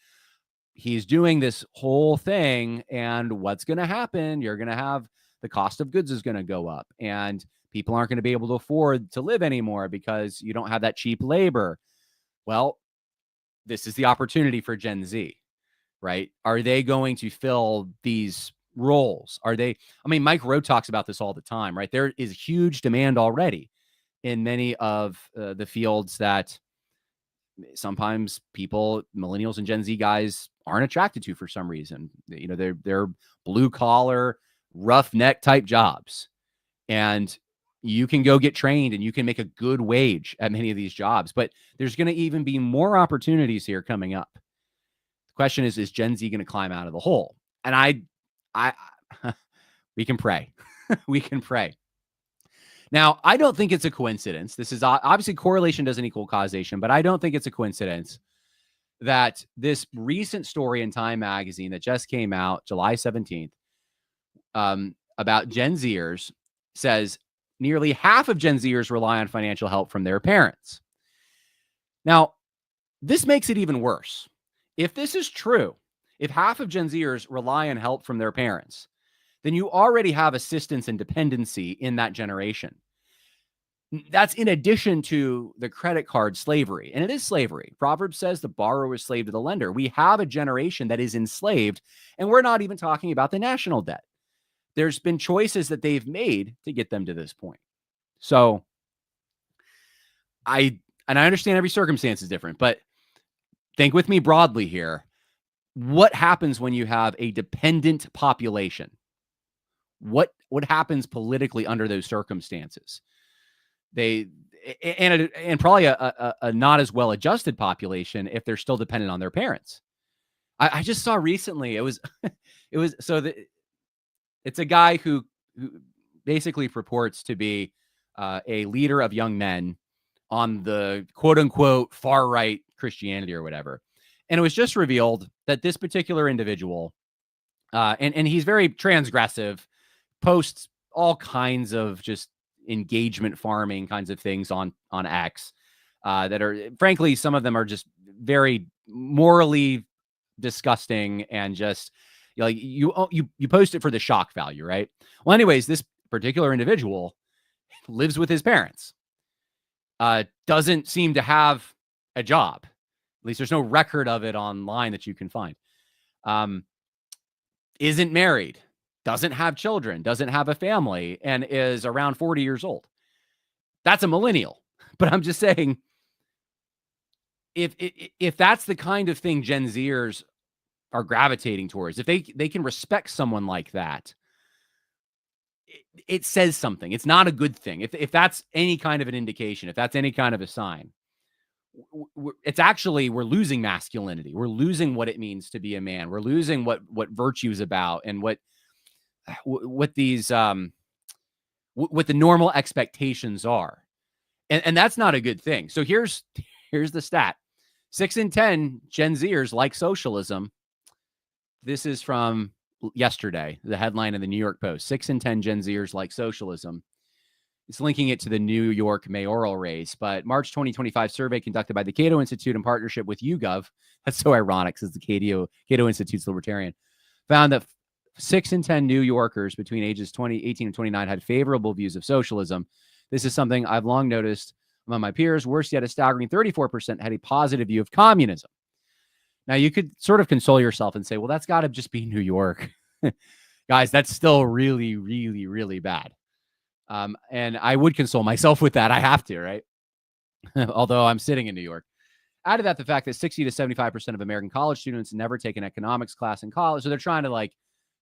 He's doing this whole thing, and what's going to happen? You're going to have the cost of goods is going to go up, and people aren't going to be able to afford to live anymore because you don't have that cheap labor. Well, this is the opportunity for Gen Z, right? Are they going to fill these roles? Mike Rowe talks about this all the time, right? There is huge demand already in many of the fields that sometimes people, millennials and Gen Z guys, aren't attracted to for some reason. They're blue collar, roughneck type jobs. And you can go get trained and you can make a good wage at many of these jobs, but there's going to even be more opportunities here coming up. The question is Gen Z going to climb out of the hole? And we can pray. We can pray. Now, I don't think it's a coincidence. This is obviously correlation doesn't equal causation, but I don't think it's a coincidence that this recent story in Time magazine that just came out July 17th about Gen Zers says nearly half of Gen Zers rely on financial help from their parents. Now, this makes it even worse. If this is true, if half of Gen Zers rely on help from their parents, then you already have assistance and dependency in that generation. That's in addition to the credit card slavery. And it is slavery. Proverbs says the borrower is slave to the lender. We have a generation that is enslaved, and we're not even talking about the national debt. There's been choices that they've made to get them to this point. So I understand every circumstance is different, but think with me broadly here. What happens when you have a dependent population? What happens politically under those circumstances? And probably a not as well adjusted population if they're still dependent on their parents. I just saw recently it's a guy who basically purports to be a leader of young men on the quote unquote far right Christianity or whatever. And it was just revealed that this particular individual, and he's very transgressive, posts all kinds of just engagement farming kinds of things on X that are, frankly, some of them are just very morally disgusting and just, you post it for the shock value, right? Well, anyways, this particular individual lives with his parents, doesn't seem to have a job. At least there's no record of it online that you can find. Isn't married, doesn't have children, doesn't have a family, and is around 40 years old. That's a millennial. But I'm just saying, if that's the kind of thing Gen Zers are gravitating towards, if they can respect someone like that, it says something. It's not a good thing. If that's any kind of an indication, if that's any kind of a sign, it's actually, we're losing masculinity. We're losing what it means to be a man. We're losing what virtue is about and what these what the normal expectations are. And that's not a good thing. So here's the stat. 6 in 10 Gen Zers like socialism. This is from yesterday, the headline in the New York Post, 6 in 10 Gen Zers like socialism. It's linking it to the New York mayoral race. But March 2025 survey conducted by the Cato Institute in partnership with YouGov, that's so ironic because the Cato Institute's libertarian, found that 6 in 10 New Yorkers between ages 18 and 29 had favorable views of socialism. This is something I've long noticed among my peers. Worse yet, a staggering 34% had a positive view of communism. Now, you could sort of console yourself and say, well, that's got to just be New York. Guys, that's still really, really, really bad. And I would console myself with that. I have to, right? Although I'm sitting in New York. Add to that the fact that 60 to 75% of American college students never take an economics class in college. So they're trying to like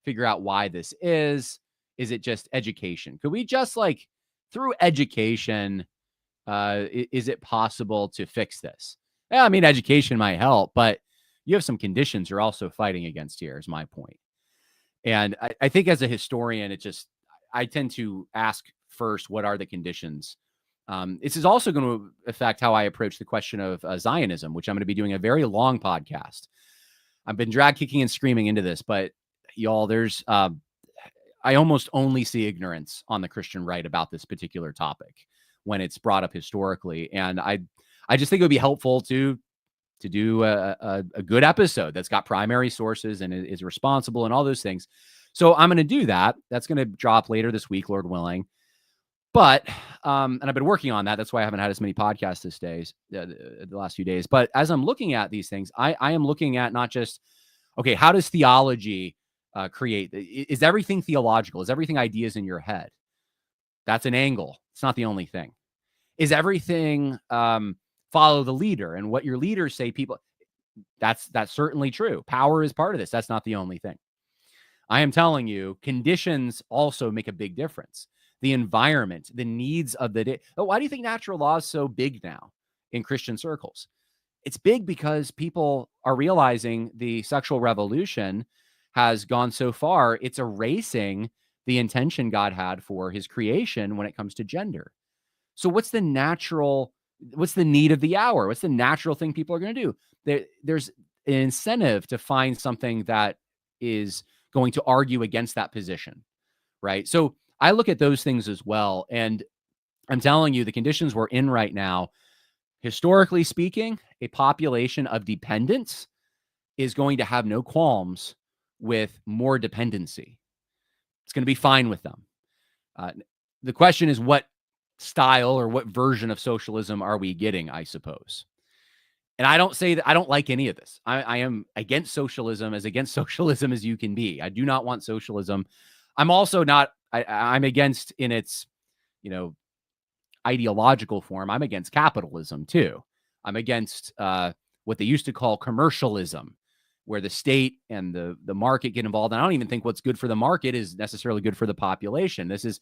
figure out why this is. Is it just education? Could we just like through education, is it possible to fix this? Yeah, I mean, education might help, but you have some conditions you're also fighting against here is my point. And I think as a historian, I tend to ask first, what are the conditions? This is also going to affect how I approach the question of Zionism, which I'm going to be doing a very long podcast. I've been drag kicking and screaming into this, but y'all, I almost only see ignorance on the Christian right about this particular topic when it's brought up historically. And I just think it would be helpful to do a good episode that's got primary sources and is responsible and all those things. So I'm going to do that. That's going to drop later this week, Lord willing. But, and I've been working on that. That's why I haven't had as many podcasts the last few days. But as I'm looking at these things, I am looking at not just, okay, how does theology create? Is everything theological? Is everything ideas in your head? That's an angle. It's not the only thing. Is everything follow the leader and what your leaders say? People, that's certainly true. Power is part of this. That's not the only thing. I am telling you, conditions also make a big difference. The environment, the needs of the day. Oh, why do you think natural law is so big now in Christian circles? It's big because people are realizing the sexual revolution has gone so far, it's erasing the intention God had for his creation when it comes to gender. So what's the need of the hour? What's the natural thing people are going to do? There's an incentive to find something that is going to argue against that position, right? So I look at those things as well. And I'm telling you, the conditions we're in right now, historically speaking, a population of dependents is going to have no qualms with more dependency. It's going to be fine with them. The question is, what style or what version of socialism are we getting, I suppose? And I don't say that I don't like any of this. I am against socialism as you can be. I do not want socialism. I'm also not, I'm against in its, ideological form. I'm against capitalism too. I'm against what they used to call commercialism, where the state and the market get involved. And I don't even think what's good for the market is necessarily good for the population. This is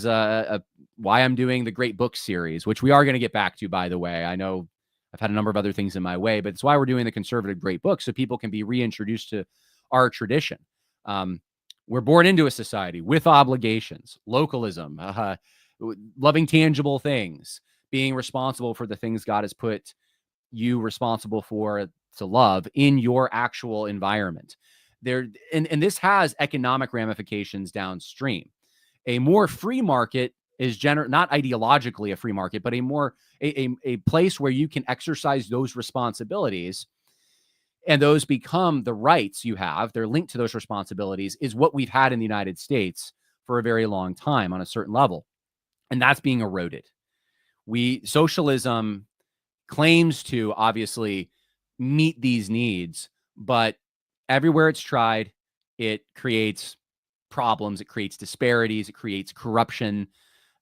why I'm doing the Great Book series, which we are going to get back to, by the way. I know I've had a number of other things in my way, but it's why we're doing the conservative Great Book, so people can be reintroduced to our tradition. We're born into a society with obligations, localism, loving tangible things, being responsible for the things God has put you responsible for to love in your actual environment. And this has economic ramifications downstream. A more free market is not ideologically a free market, but a place where you can exercise those responsibilities, and those become the rights you have. They're linked to those responsibilities, is what we've had in the United States for a very long time on a certain level. And that's being eroded. Socialism claims to obviously meet these needs, but everywhere it's tried, it creates problems, it creates disparities, it creates corruption.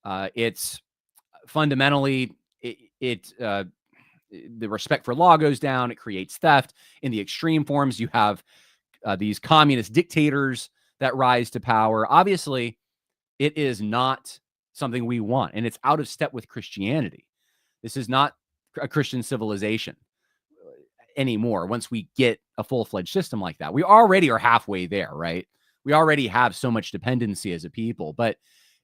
It's fundamentally, the respect for law goes down. It creates theft. In the extreme forms, you have these communist dictators that rise to power. Obviously, it is not something we want, and it's out of step with Christianity. This is not a Christian civilization anymore. Once we get a full-fledged system like that, we already are halfway there, right? We already have so much dependency as a people, but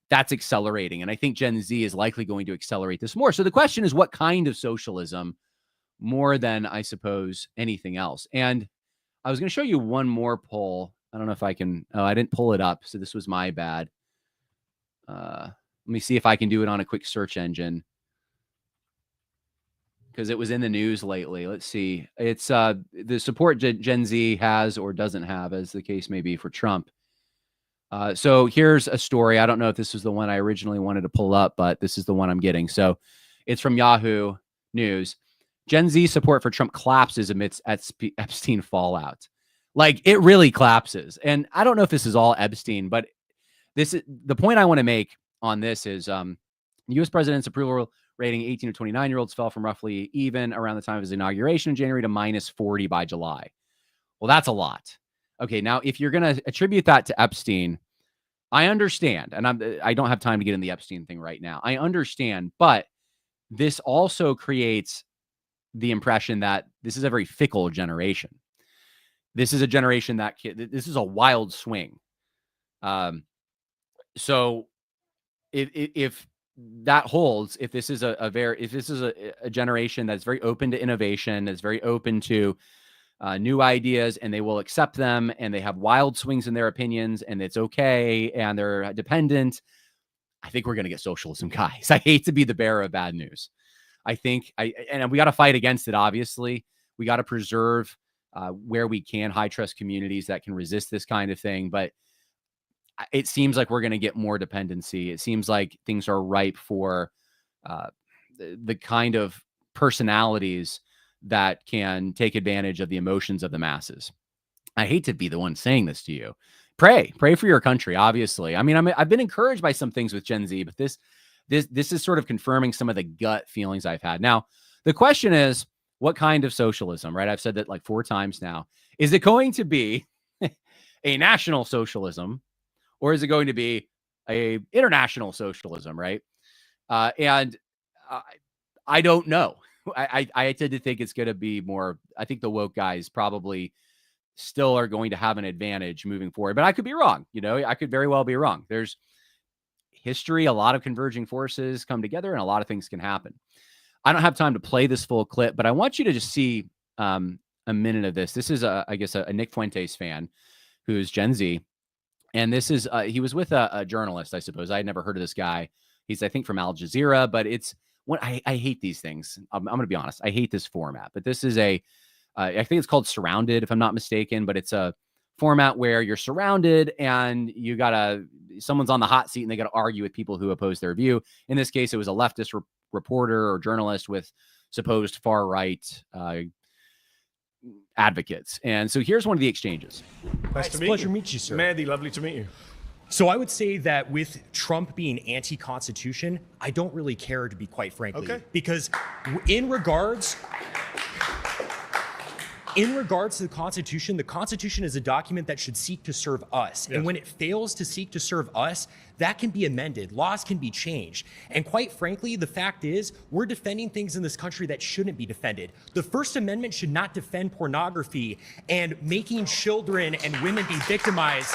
that's accelerating. And I think Gen Z is likely going to accelerate this more. So the question is, what kind of socialism, more than, I suppose, anything else? And I was going to show you one more poll I don't know if I can. Oh, I didn't pull it up. So this was my bad. Let me see if I can do it on a quick search engine, because it was in the news lately. Let's see. It's the support Gen Z has or doesn't have, as the case may be, for Trump. So here's a story. I don't know if this was the one I originally wanted to pull up, but this is the one I'm getting. So it's from Yahoo News. Gen Z support for Trump collapses amidst Epstein fallout. Like, it really collapses. And I don't know if this is all Epstein, but this is the point I want to make on this is the U.S. president's approval rating 18 to 29-year-olds fell from roughly even around the time of his inauguration in January to minus 40 by July. Well, that's a lot. Okay, now if you're going to attribute that to Epstein, I understand, and I don't have time to get in the Epstein thing right now. I understand, but this also creates the impression that this is a very fickle generation. This is a generation that this is a wild swing. So if that holds, if this is a generation that's very open to innovation, that's very open to new ideas, and they will accept them, and they have wild swings in their opinions, and it's okay, and they're dependent, I think we're going to get socialism, guys. I hate to be the bearer of bad news. I think and we got to fight against it. Obviously, we got to preserve where we can high trust communities that can resist this kind of thing. But it seems like we're going to get more dependency. It seems like things are ripe for the kind of personalities that can take advantage of the emotions of the masses. I hate to be the one saying this to you. Pray for your country. Obviously, I mean, I've been encouraged by some things with Gen Z, but this is sort of confirming some of the gut feelings I've had. Now, the question is, what kind of socialism, right? I've said that like 4 times now. Is it going to be a national socialism, or is it going to be a international socialism, right? And I don't know. I tend to think it's going to be more, I think the woke guys probably still are going to have an advantage moving forward, but I could be wrong. I could very well be wrong. There's history, a lot of converging forces come together, and a lot of things can happen. I don't have time to play this full clip, but I want you to just see a minute of this. This is, I guess, a Nick Fuentes fan who's Gen Z. And this is, he was with a journalist, I suppose. I had never heard of this guy. He's, I think, from Al Jazeera, but it's what I hate these things. I'm going to be honest. I hate this format, but this is I think it's called Surrounded, if I'm not mistaken, but it's a format where you're surrounded and someone's on the hot seat and they got to argue with people who oppose their view. In this case, it was a leftist reporter or journalist with supposed far right advocates. And so here's one of the exchanges. Nice to meet you. Pleasure to meet you, sir. Mehdi, lovely to meet you. So I would say that with Trump being anti-Constitution, I don't really care, to be quite frankly. Okay. Because in regards to the Constitution is a document that should seek to serve us. Yes. And when it fails to seek to serve us, that can be amended. Laws can be changed. And quite frankly, the fact is, we're defending things in this country that shouldn't be defended. The First Amendment should not defend pornography and making children and women be victimized.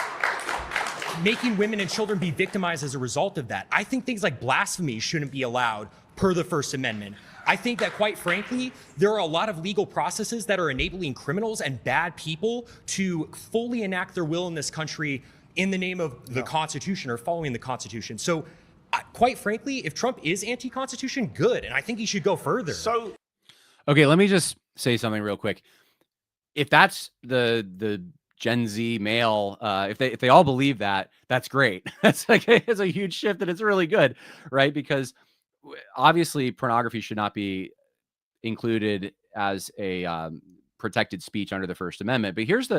Making women and children be victimized as a result of that. I think things like blasphemy shouldn't be allowed per the First Amendment. I think that, quite frankly, there are a lot of legal processes that are enabling criminals and bad people to fully enact their will in this country in the name of the Constitution or following the Constitution. So, quite frankly, if Trump is anti-Constitution, good. And I think he should go further. So, okay, let me just say something real quick. If that's the Gen Z male, if they all believe that, that's great. That's it's a huge shift, and it's really good, right? Because obviously pornography should not be included as a protected speech under the First Amendment. But here's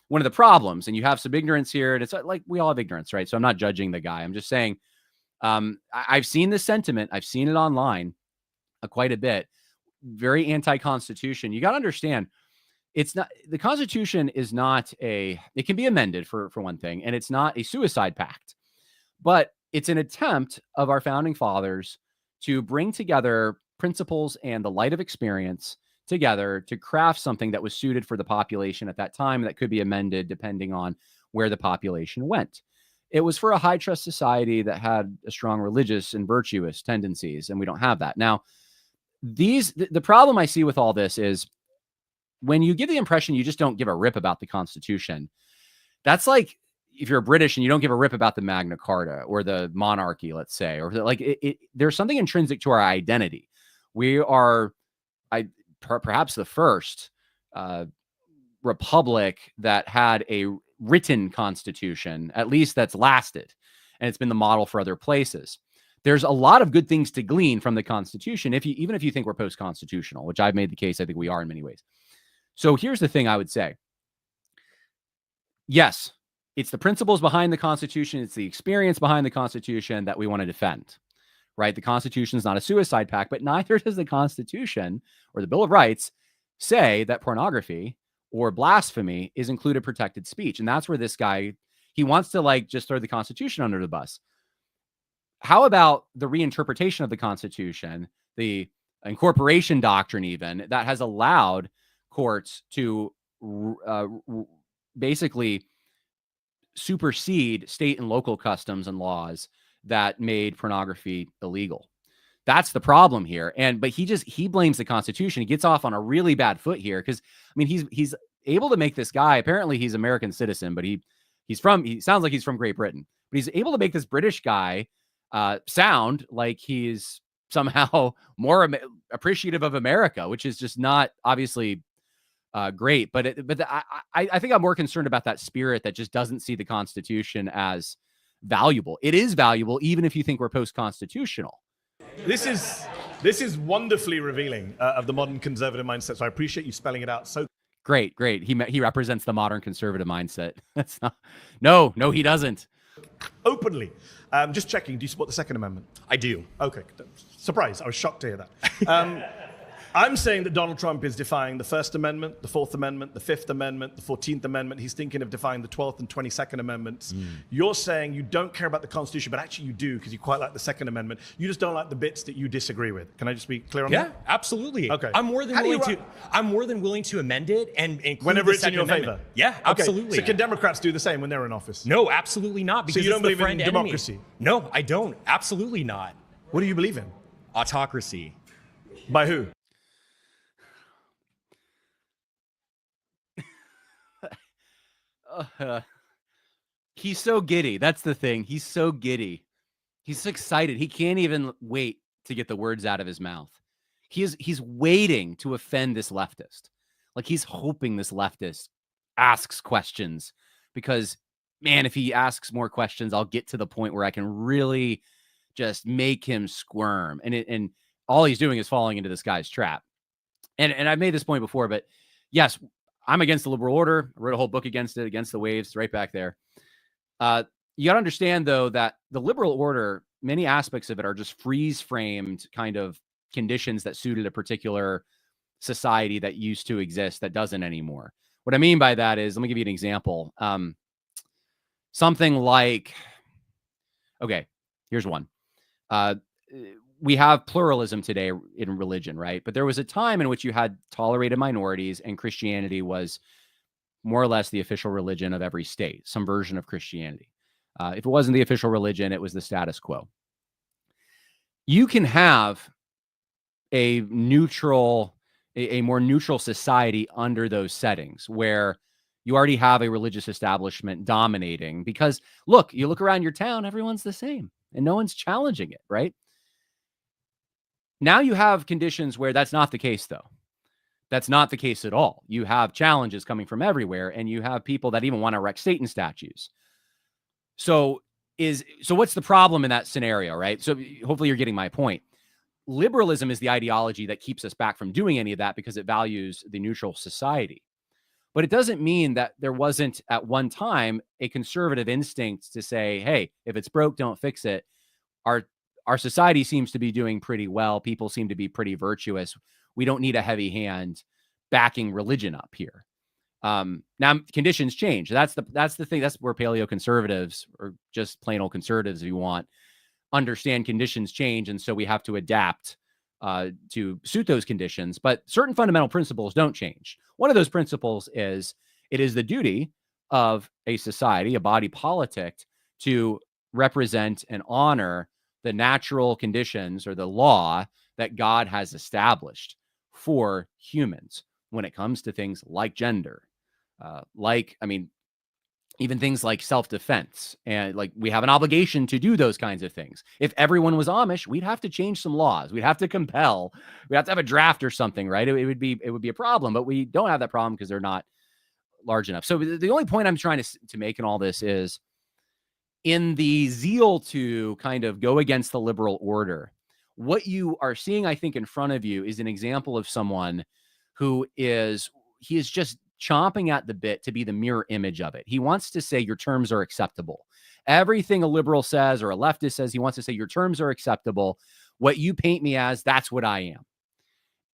one of the problems, and you have some ignorance here, and it's like we all have ignorance, right? So I'm not judging the guy. I'm just saying I've seen this sentiment. I've seen it online quite a bit. Very anti-Constitution. You got to understand, it's not, the Constitution is not it can be amended for one thing, and it's not a suicide pact, but it's an attempt of our founding fathers to bring together principles and the light of experience together to craft something that was suited for the population at that time that could be amended depending on where the population went. It was for a high trust society that had a strong religious and virtuous tendencies, and we don't have that. Now, the problem I see with all this is when you give the impression you just don't give a rip about the Constitution, That's like if you're British and you don't give a rip about the Magna Carta or the monarchy, let's say, or like there's something intrinsic to our identity. We are, perhaps the first republic that had a written constitution, at least that's lasted, and it's been the model for other places. There's a lot of good things to glean from the Constitution, even if you think we're post-constitutional, which I've made the case I think we are in many ways. So here's the thing I would say. Yes, it's the principles behind the Constitution, it's the experience behind the Constitution that we want to defend, right? The Constitution is not a suicide pact, but neither does the Constitution or the Bill of Rights say that pornography or blasphemy is included protected speech. And that's where this guy, he wants to like just throw the Constitution under the bus. How about the reinterpretation of the Constitution, the incorporation doctrine even, that has allowed courts to basically supersede state and local customs and laws that made pornography illegal? That's the problem here. But he blames the Constitution. He gets off on a really bad foot here because, I mean, he's able to make this guy, apparently he's American citizen, but he sounds like he's from Great Britain, but he's able to make this British guy sound like he's somehow more appreciative of America, which is just not obviously great. But I think I'm more concerned about that spirit that just doesn't see the Constitution as valuable. It is valuable, even if you think we're post-constitutional. This is wonderfully revealing of the modern conservative mindset. So I appreciate you spelling it out so great. He represents the modern conservative mindset. That's not, no, he doesn't. Openly. Just checking, do you support the Second Amendment? I do. Okay, surprise, I was shocked to hear that. I'm saying that Donald Trump is defying the First Amendment, the Fourth Amendment, the Fifth Amendment, the 14th Amendment. He's thinking of defying the 12th and 22nd Amendments. You're saying you don't care about the Constitution, but actually you do because you quite like the Second Amendment. You just don't like the bits that you disagree with. Can I just be clear on that? Yeah, absolutely. Okay. I'm more than willing to amend it and include whenever the it's in your Second favor. Amendment. Yeah, absolutely. Okay. So can Democrats do the same when they're in office? No, absolutely not. Because you don't it's the believe in friend democracy? enemy. No, I don't. Absolutely not. What do you believe in? Autocracy. By who? He's so giddy. That's the thing. He's so giddy. He's so excited. He can't even wait to get the words out of his mouth. He's waiting to offend this leftist. Like he's hoping this leftist asks questions because, man, if he asks more questions, I'll get to the point where I can really just make him squirm. And all he's doing is falling into this guy's trap. And I've made this point before, but yes, I'm against the liberal order. I wrote a whole book against it, Against the Waves, right back there. You got to understand, though, that the liberal order, many aspects of it are just freeze-framed kind of conditions that suited a particular society that used to exist that doesn't anymore. What I mean by that is, let me give you an example. Something like, okay, here's one. We have pluralism today in religion, right? But there was a time in which you had tolerated minorities and Christianity was more or less the official religion of every state, some version of Christianity. If it wasn't the official religion, it was the status quo. You can have a more neutral society under those settings where you already have a religious establishment dominating because, look, you look around your town, everyone's the same and no one's challenging it, right? Now you have conditions where that's not the case, though. That's not the case at all. You have challenges coming from everywhere, and you have people that even want to erect Satan statues. So what's the problem in that scenario, right? So hopefully you're getting my point. Liberalism is the ideology that keeps us back from doing any of that because it values the neutral society. But it doesn't mean that there wasn't at one time a conservative instinct to say, hey, if it's broke, don't fix it. Our society seems to be doing pretty well. People seem to be pretty virtuous. We don't need a heavy hand backing religion up here. Now conditions change. That's the thing. That's where paleoconservatives, or just plain old conservatives, if you want, understand conditions change. And so we have to adapt to suit those conditions. But certain fundamental principles don't change. One of those principles is it is the duty of a society, a body politic, to represent and honor the natural conditions or the law that God has established for humans when it comes to things like gender, even things like self-defense, and like we have an obligation to do those kinds of things. If everyone was Amish, we'd have to change some laws. We'd have to compel. We have to have a draft or something, right? It would be a problem, but we don't have that problem because they're not large enough. So the only point I'm trying to make in all this is, in the zeal to kind of go against the liberal order, what you are seeing, I think, in front of you is an example of someone who is just chomping at the bit to be the mirror image of it. He wants to say your terms are acceptable. Everything a liberal says or a leftist says, he wants to say your terms are acceptable. What you paint me as, that's what I am.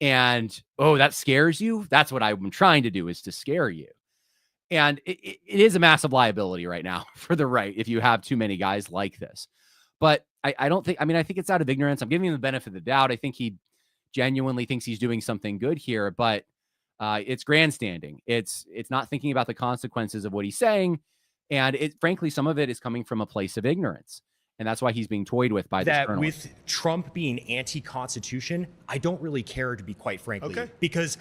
And, oh, that scares you? That's what I'm trying to do, is to scare you. And it is a massive liability right now for the right if you have too many guys like this. But I don't think, I mean, I think it's out of ignorance. I'm giving him the benefit of the doubt. I think he genuinely thinks he's doing something good here, but it's grandstanding. It's not thinking about the consequences of what he's saying. And frankly, some of it is coming from a place of ignorance. And that's why he's being toyed with by this journalist. With Trump being anti-constitution, I don't really care, to be quite frankly. Okay. Because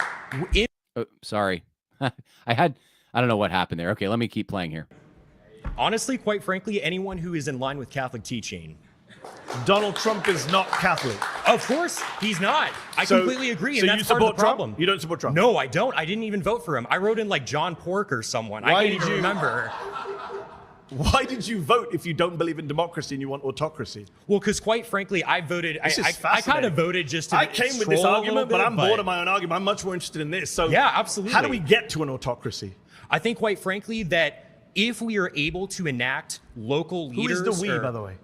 Oh, sorry. I don't know what happened there. Okay, let me keep playing here. honestly, quite frankly, anyone who is in line with Catholic teaching. Donald Trump is not Catholic. Of course, he's not. I completely agree, and that's part of the problem. Trump? You don't support Trump? No, I don't. I didn't even vote for him. I wrote in like John Pork or someone. I can't even remember. Why did you vote if you don't believe in democracy and you want autocracy? Well, because quite frankly, I voted. I kind of voted just to. I came with this argument, but I'm bored of my own argument. I'm much more interested in this. So yeah, absolutely. How do we get to an autocracy? I think, quite frankly, that if we are able to enact local leaders, Who is the we, by the way?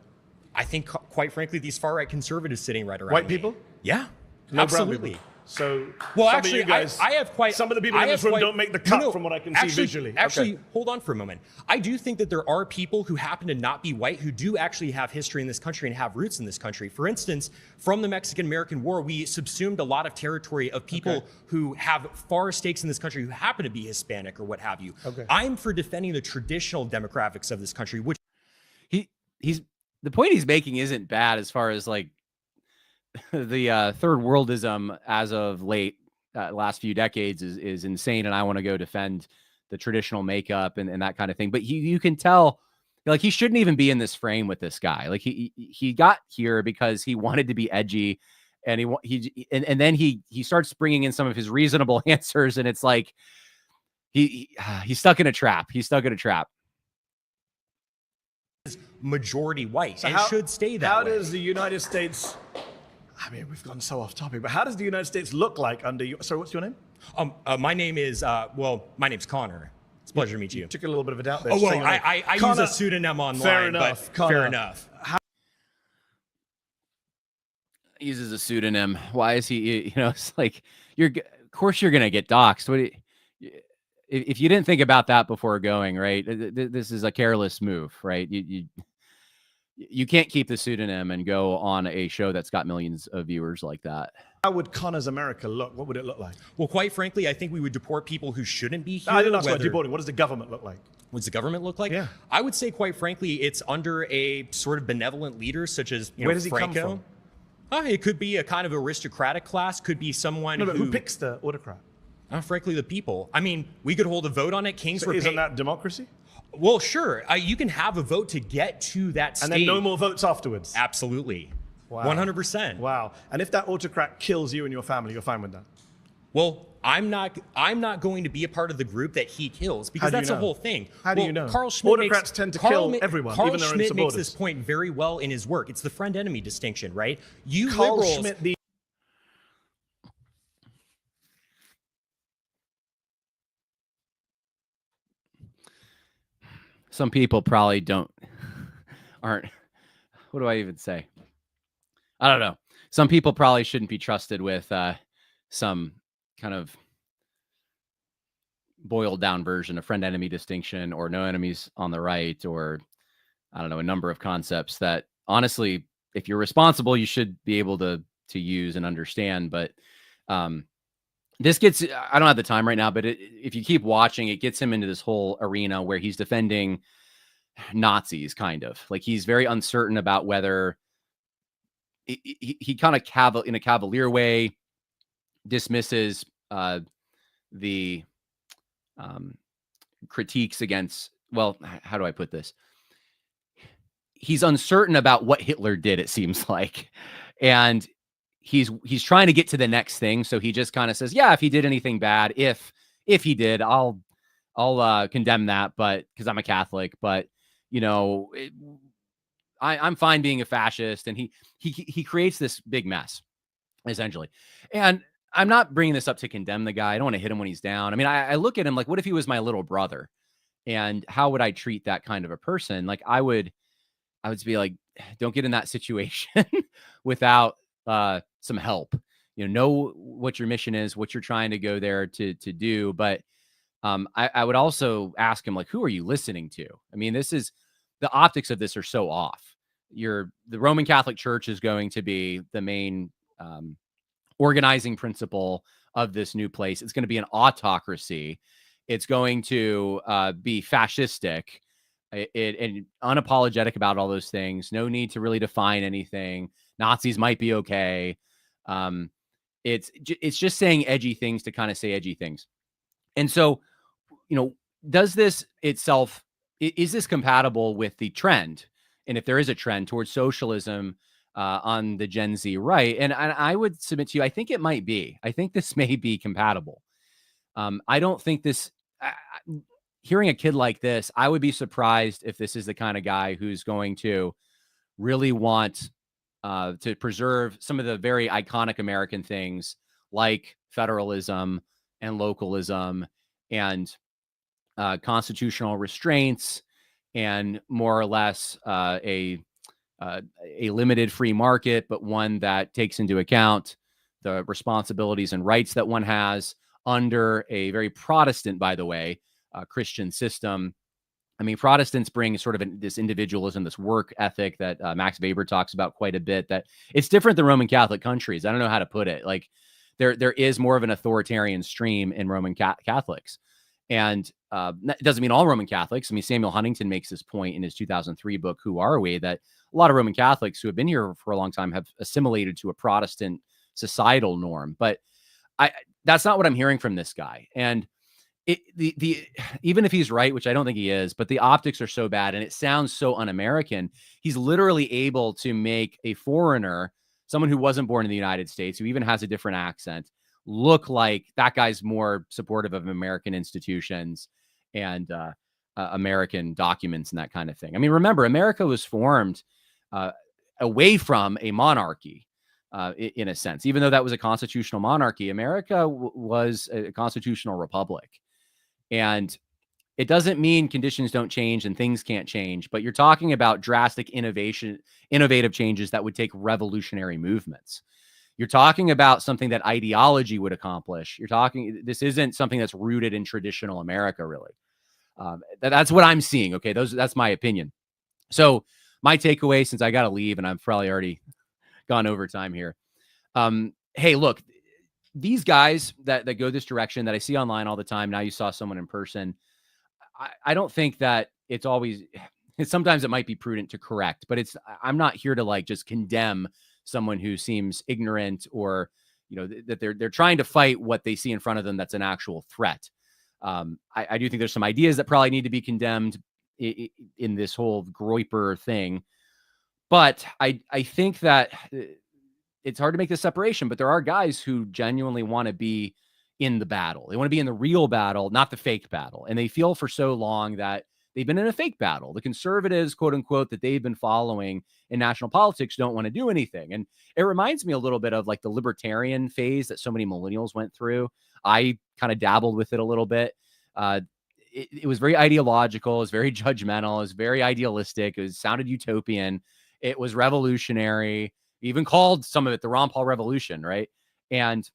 I think, quite frankly, these far-right conservatives sitting right around White me. people? Yeah, No absolutely. brown people. So, Well, some actually, of you guys, I have quite. some of the people in this room don't make the cut from what I can see visually. Actually, Okay. hold on for a moment. I do think that there are people who happen to not be white who do actually have history in this country and have roots in this country. For instance, from the Mexican-American War, we subsumed a lot of territory of people who have far stakes in this country who happen to be Hispanic or what have you. Okay. I'm for defending the traditional demographics of this country, which He's the point he's making isn't bad as far as like the third worldism as of late last few decades is insane, and I want to go defend the traditional makeup and that kind of thing. But you can tell, like, he shouldn't even be in this frame with this guy. Like he got here because he wanted to be edgy, and and then he starts bringing in some of his reasonable answers, and it's like he's stuck in a trap. He's stuck in a trap. majority white So and should stay that How way. does the United States, I mean, we've gone so off topic, but how does the United States look like under you? Sorry, what's your name? My name is, my name's Connor. It's a pleasure to meet you. Took a little bit of a doubt there. Oh, well, saying your name. I use Connor, a pseudonym online, fair enough, but Connor. fair enough. He uses a pseudonym. Why is he? You know, it's like of course you're gonna get doxxed. If you didn't think about that before going, right? This is a careless move, right? You can't keep the pseudonym and go on a show that's got millions of viewers like that. How would Connor's America look? What would it look like? Well, quite frankly, I think we would deport people who shouldn't be here. No, I didn't ask about deporting. What does the government look like? What does the government look like? Yeah. I would say, quite frankly, it's under a sort of benevolent leader, such as Where does he Franco. come from? It could be a kind of aristocratic class. Could be someone No, but who picks the autocrat? Frankly, the people. I mean, we could hold a vote on it. Kings So were isn't paid. that democracy? Well, sure. You can have a vote to get to that stage. And then no more votes afterwards? Absolutely. Wow. 100%. Wow. And if that autocrat kills you and your family, you're fine with that? Well, I'm not going to be a part of the group that he kills, because How do you that's the know? whole thing. How do you know? Carl Schmitt Autocrats tend to kill everyone, Carl even their own Schmitt makes supporters. this point very well in his work. It's the friend-enemy distinction, right? You Carl liberals, Schmitt, the Some people probably aren't. What do I even say? I don't know. Some people probably shouldn't be trusted with some kind of boiled down version of friend enemy distinction or no enemies on the right, or I don't know, a number of concepts that honestly, if you're responsible, you should be able to use and understand. But this gets, I don't have the time right now, but if you keep watching, it gets him into this whole arena where he's defending Nazis, kind of like he's very uncertain about whether he kind of in a cavalier way dismisses the critiques against well, how do I put this? He's uncertain about what Hitler did, it seems like. And he's trying to get to the next thing. So he just kind of says, yeah, if he did anything bad, if he did, I'll condemn that, but because I'm a Catholic, but I'm fine being a fascist. And he creates this big mess, essentially. And I'm not bringing this up to condemn the guy. I don't want to hit him when he's down. I mean, I look at him like, what if he was my little brother? And how would I treat that kind of a person? Like I would be like, don't get in that situation without some help. Know what your mission is, what you're trying to go there to do. But I would also ask him, like, who are you listening to? I mean, the optics of this are so off. The Roman Catholic Church is going to be the main organizing principle of this new place. It's going to be an autocracy. It's going to be fascistic. And unapologetic about all those things. No need to really define anything. Nazis might be okay. It's just saying edgy things to kind of say edgy things. And so, does this itself, is this compatible with the trend? And if there is a trend towards socialism on the Gen Z right, and I would submit to you, I think it might be. I think this may be compatible. I don't think this. Hearing a kid like this, I would be surprised if this is the kind of guy who's going to really want to preserve some of the very iconic American things like federalism and localism and constitutional restraints and more or less a limited free market, but one that takes into account the responsibilities and rights that one has under a very Protestant, by the way, Christian system. I mean, Protestants bring sort of this individualism, this work ethic that Max Weber talks about quite a bit, that it's different than Roman Catholic countries. I don't know how to put it. Like there is more of an authoritarian stream in Roman Catholics. And it doesn't mean all Roman Catholics. I mean, Samuel Huntington makes this point in his 2003 book, Who Are We?, that a lot of Roman Catholics who have been here for a long time have assimilated to a Protestant societal norm. But that's not what I'm hearing from this guy. And even if he's right, which I don't think he is, but the optics are so bad and it sounds so un-American, he's literally able to make a foreigner, someone who wasn't born in the United States, who even has a different accent, look like that guy's more supportive of American institutions and American documents and that kind of thing. I mean, remember, America was formed away from a monarchy. In a sense, even though that was a constitutional monarchy, America was a constitutional republic. And it doesn't mean conditions don't change and things can't change, but you're talking about drastic innovative changes that would take revolutionary movements. You're talking about something that ideology would accomplish. This isn't something that's rooted in traditional America, really. That's what I'm seeing. Okay. That's my opinion. So my takeaway, since I got to leave and I've probably already gone over time here. Hey, look, these guys that go this direction that I see online all the time. Now you saw someone in person. I don't think that it's always, sometimes it might be prudent to correct, but I'm not here to like just condemn someone who seems ignorant or, that they're trying to fight what they see in front of them. That's an actual threat. I do think there's some ideas that probably need to be condemned in this whole Groyper thing. But I think that it's hard to make this separation, but there are guys who genuinely want to be in the battle. They want to be in the real battle, not the fake battle. And they feel for so long that they've been in a fake battle. The conservatives, quote unquote, that they've been following in national politics don't want to do anything. And it reminds me a little bit of like the libertarian phase that so many millennials went through. I kind of dabbled with it a little bit. It was very ideological. It was very judgmental. It was very idealistic. It sounded utopian. It was revolutionary. Even called some of it the Ron Paul Revolution, right? And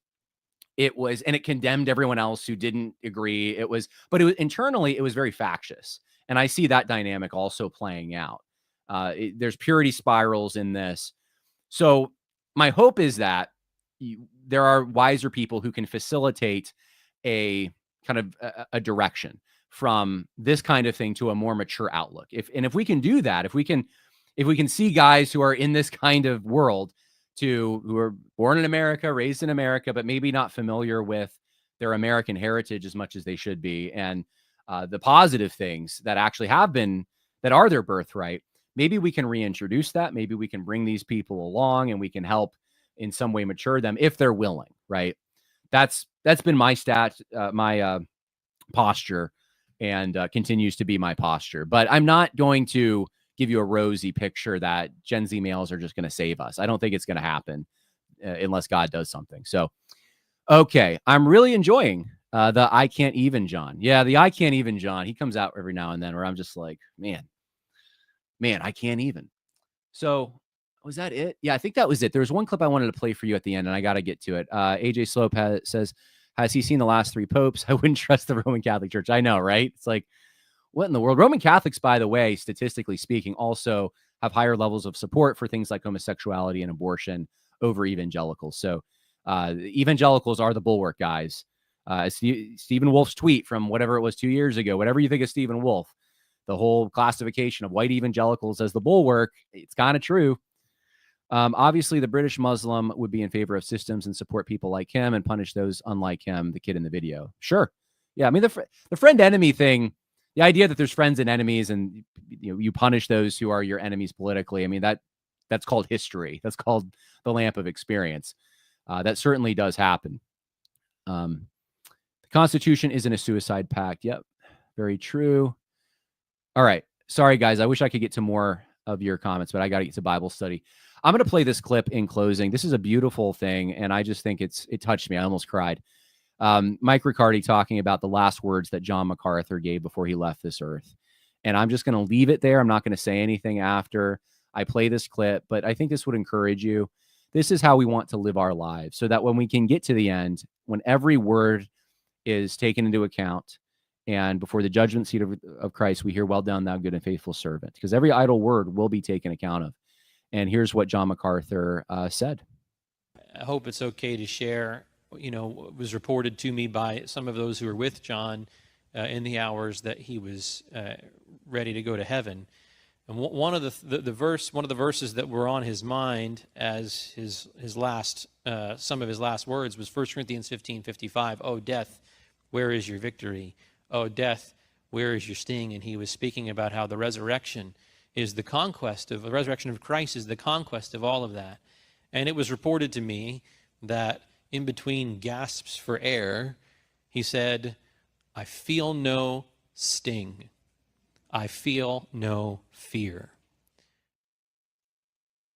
it condemned everyone else who didn't agree. But internally, it was very factious. And I see that dynamic also playing out. There's purity spirals in this. So my hope is that there are wiser people who can facilitate a kind of a direction from this kind of thing to a more mature outlook. If we can do that, if we can see guys who are in this kind of world who are born in America, raised in America, but maybe not familiar with their American heritage as much as they should be, and the positive things that actually have been, that are their birthright. Maybe we can reintroduce that. Maybe we can bring these people along and we can help in some way mature them if they're willing, right? That's been my posture, and continues to be my posture. But I'm not going to give you a rosy picture that Gen Z males are just going to save us. I don't think it's going to happen unless God does something. So, okay, I'm really enjoying the I Can't Even John. Yeah, the I Can't Even John. He comes out every now and then where I'm just like, man, I can't even. So was that it? Yeah, I think that was it. There was one clip I wanted to play for you at the end, and I got to get to it. AJ Slope says, has he seen the last 3 popes? I wouldn't trust the Roman Catholic Church. I know, right? It's like, what in the world? Roman Catholics, by the way, statistically speaking, also have higher levels of support for things like homosexuality and abortion over evangelicals. So evangelicals are the bulwark, guys. Stephen Wolf's tweet from whatever it was 2 years ago, whatever you think of Stephen Wolf, the whole classification of white evangelicals as the bulwark, it's kind of true. Obviously, the British Muslim would be in favor of systems and support people like him and punish those unlike him, the kid in the video. Sure. Yeah, I mean, the friend-enemy thing, the idea that there's friends and enemies and you punish those who are your enemies politically, I mean, that's called history. That's called the lamp of experience. That certainly does happen. The Constitution isn't a suicide pact. Yep, very true. All right. Sorry, guys. I wish I could get to more of your comments, but I got to get to Bible study. I'm going to play this clip in closing. This is a beautiful thing, and I just think it touched me. I almost cried. Mike Riccardi talking about the last words that John MacArthur gave before he left this earth. And I'm just going to leave it there. I'm not going to say anything after I play this clip, but I think this would encourage you. This is how we want to live our lives, so that when we can get to the end, when every word is taken into account, and before the judgment seat of Christ, we hear, well done, thou good and faithful servant, because every idle word will be taken account of. And here's what John MacArthur said. I hope it's okay to share, what was reported to me by some of those who were with John in the hours that he was ready to go to heaven. And one of the verses that were on his mind as his last, some of his last words was 1 Corinthians 15:55. Oh, death, where is your victory? Oh, death, where is your sting? And he was speaking about how the resurrection is the resurrection of Christ is the conquest of all of that. And it was reported to me that in between gasps for air, he said, I feel no sting. I feel no fear.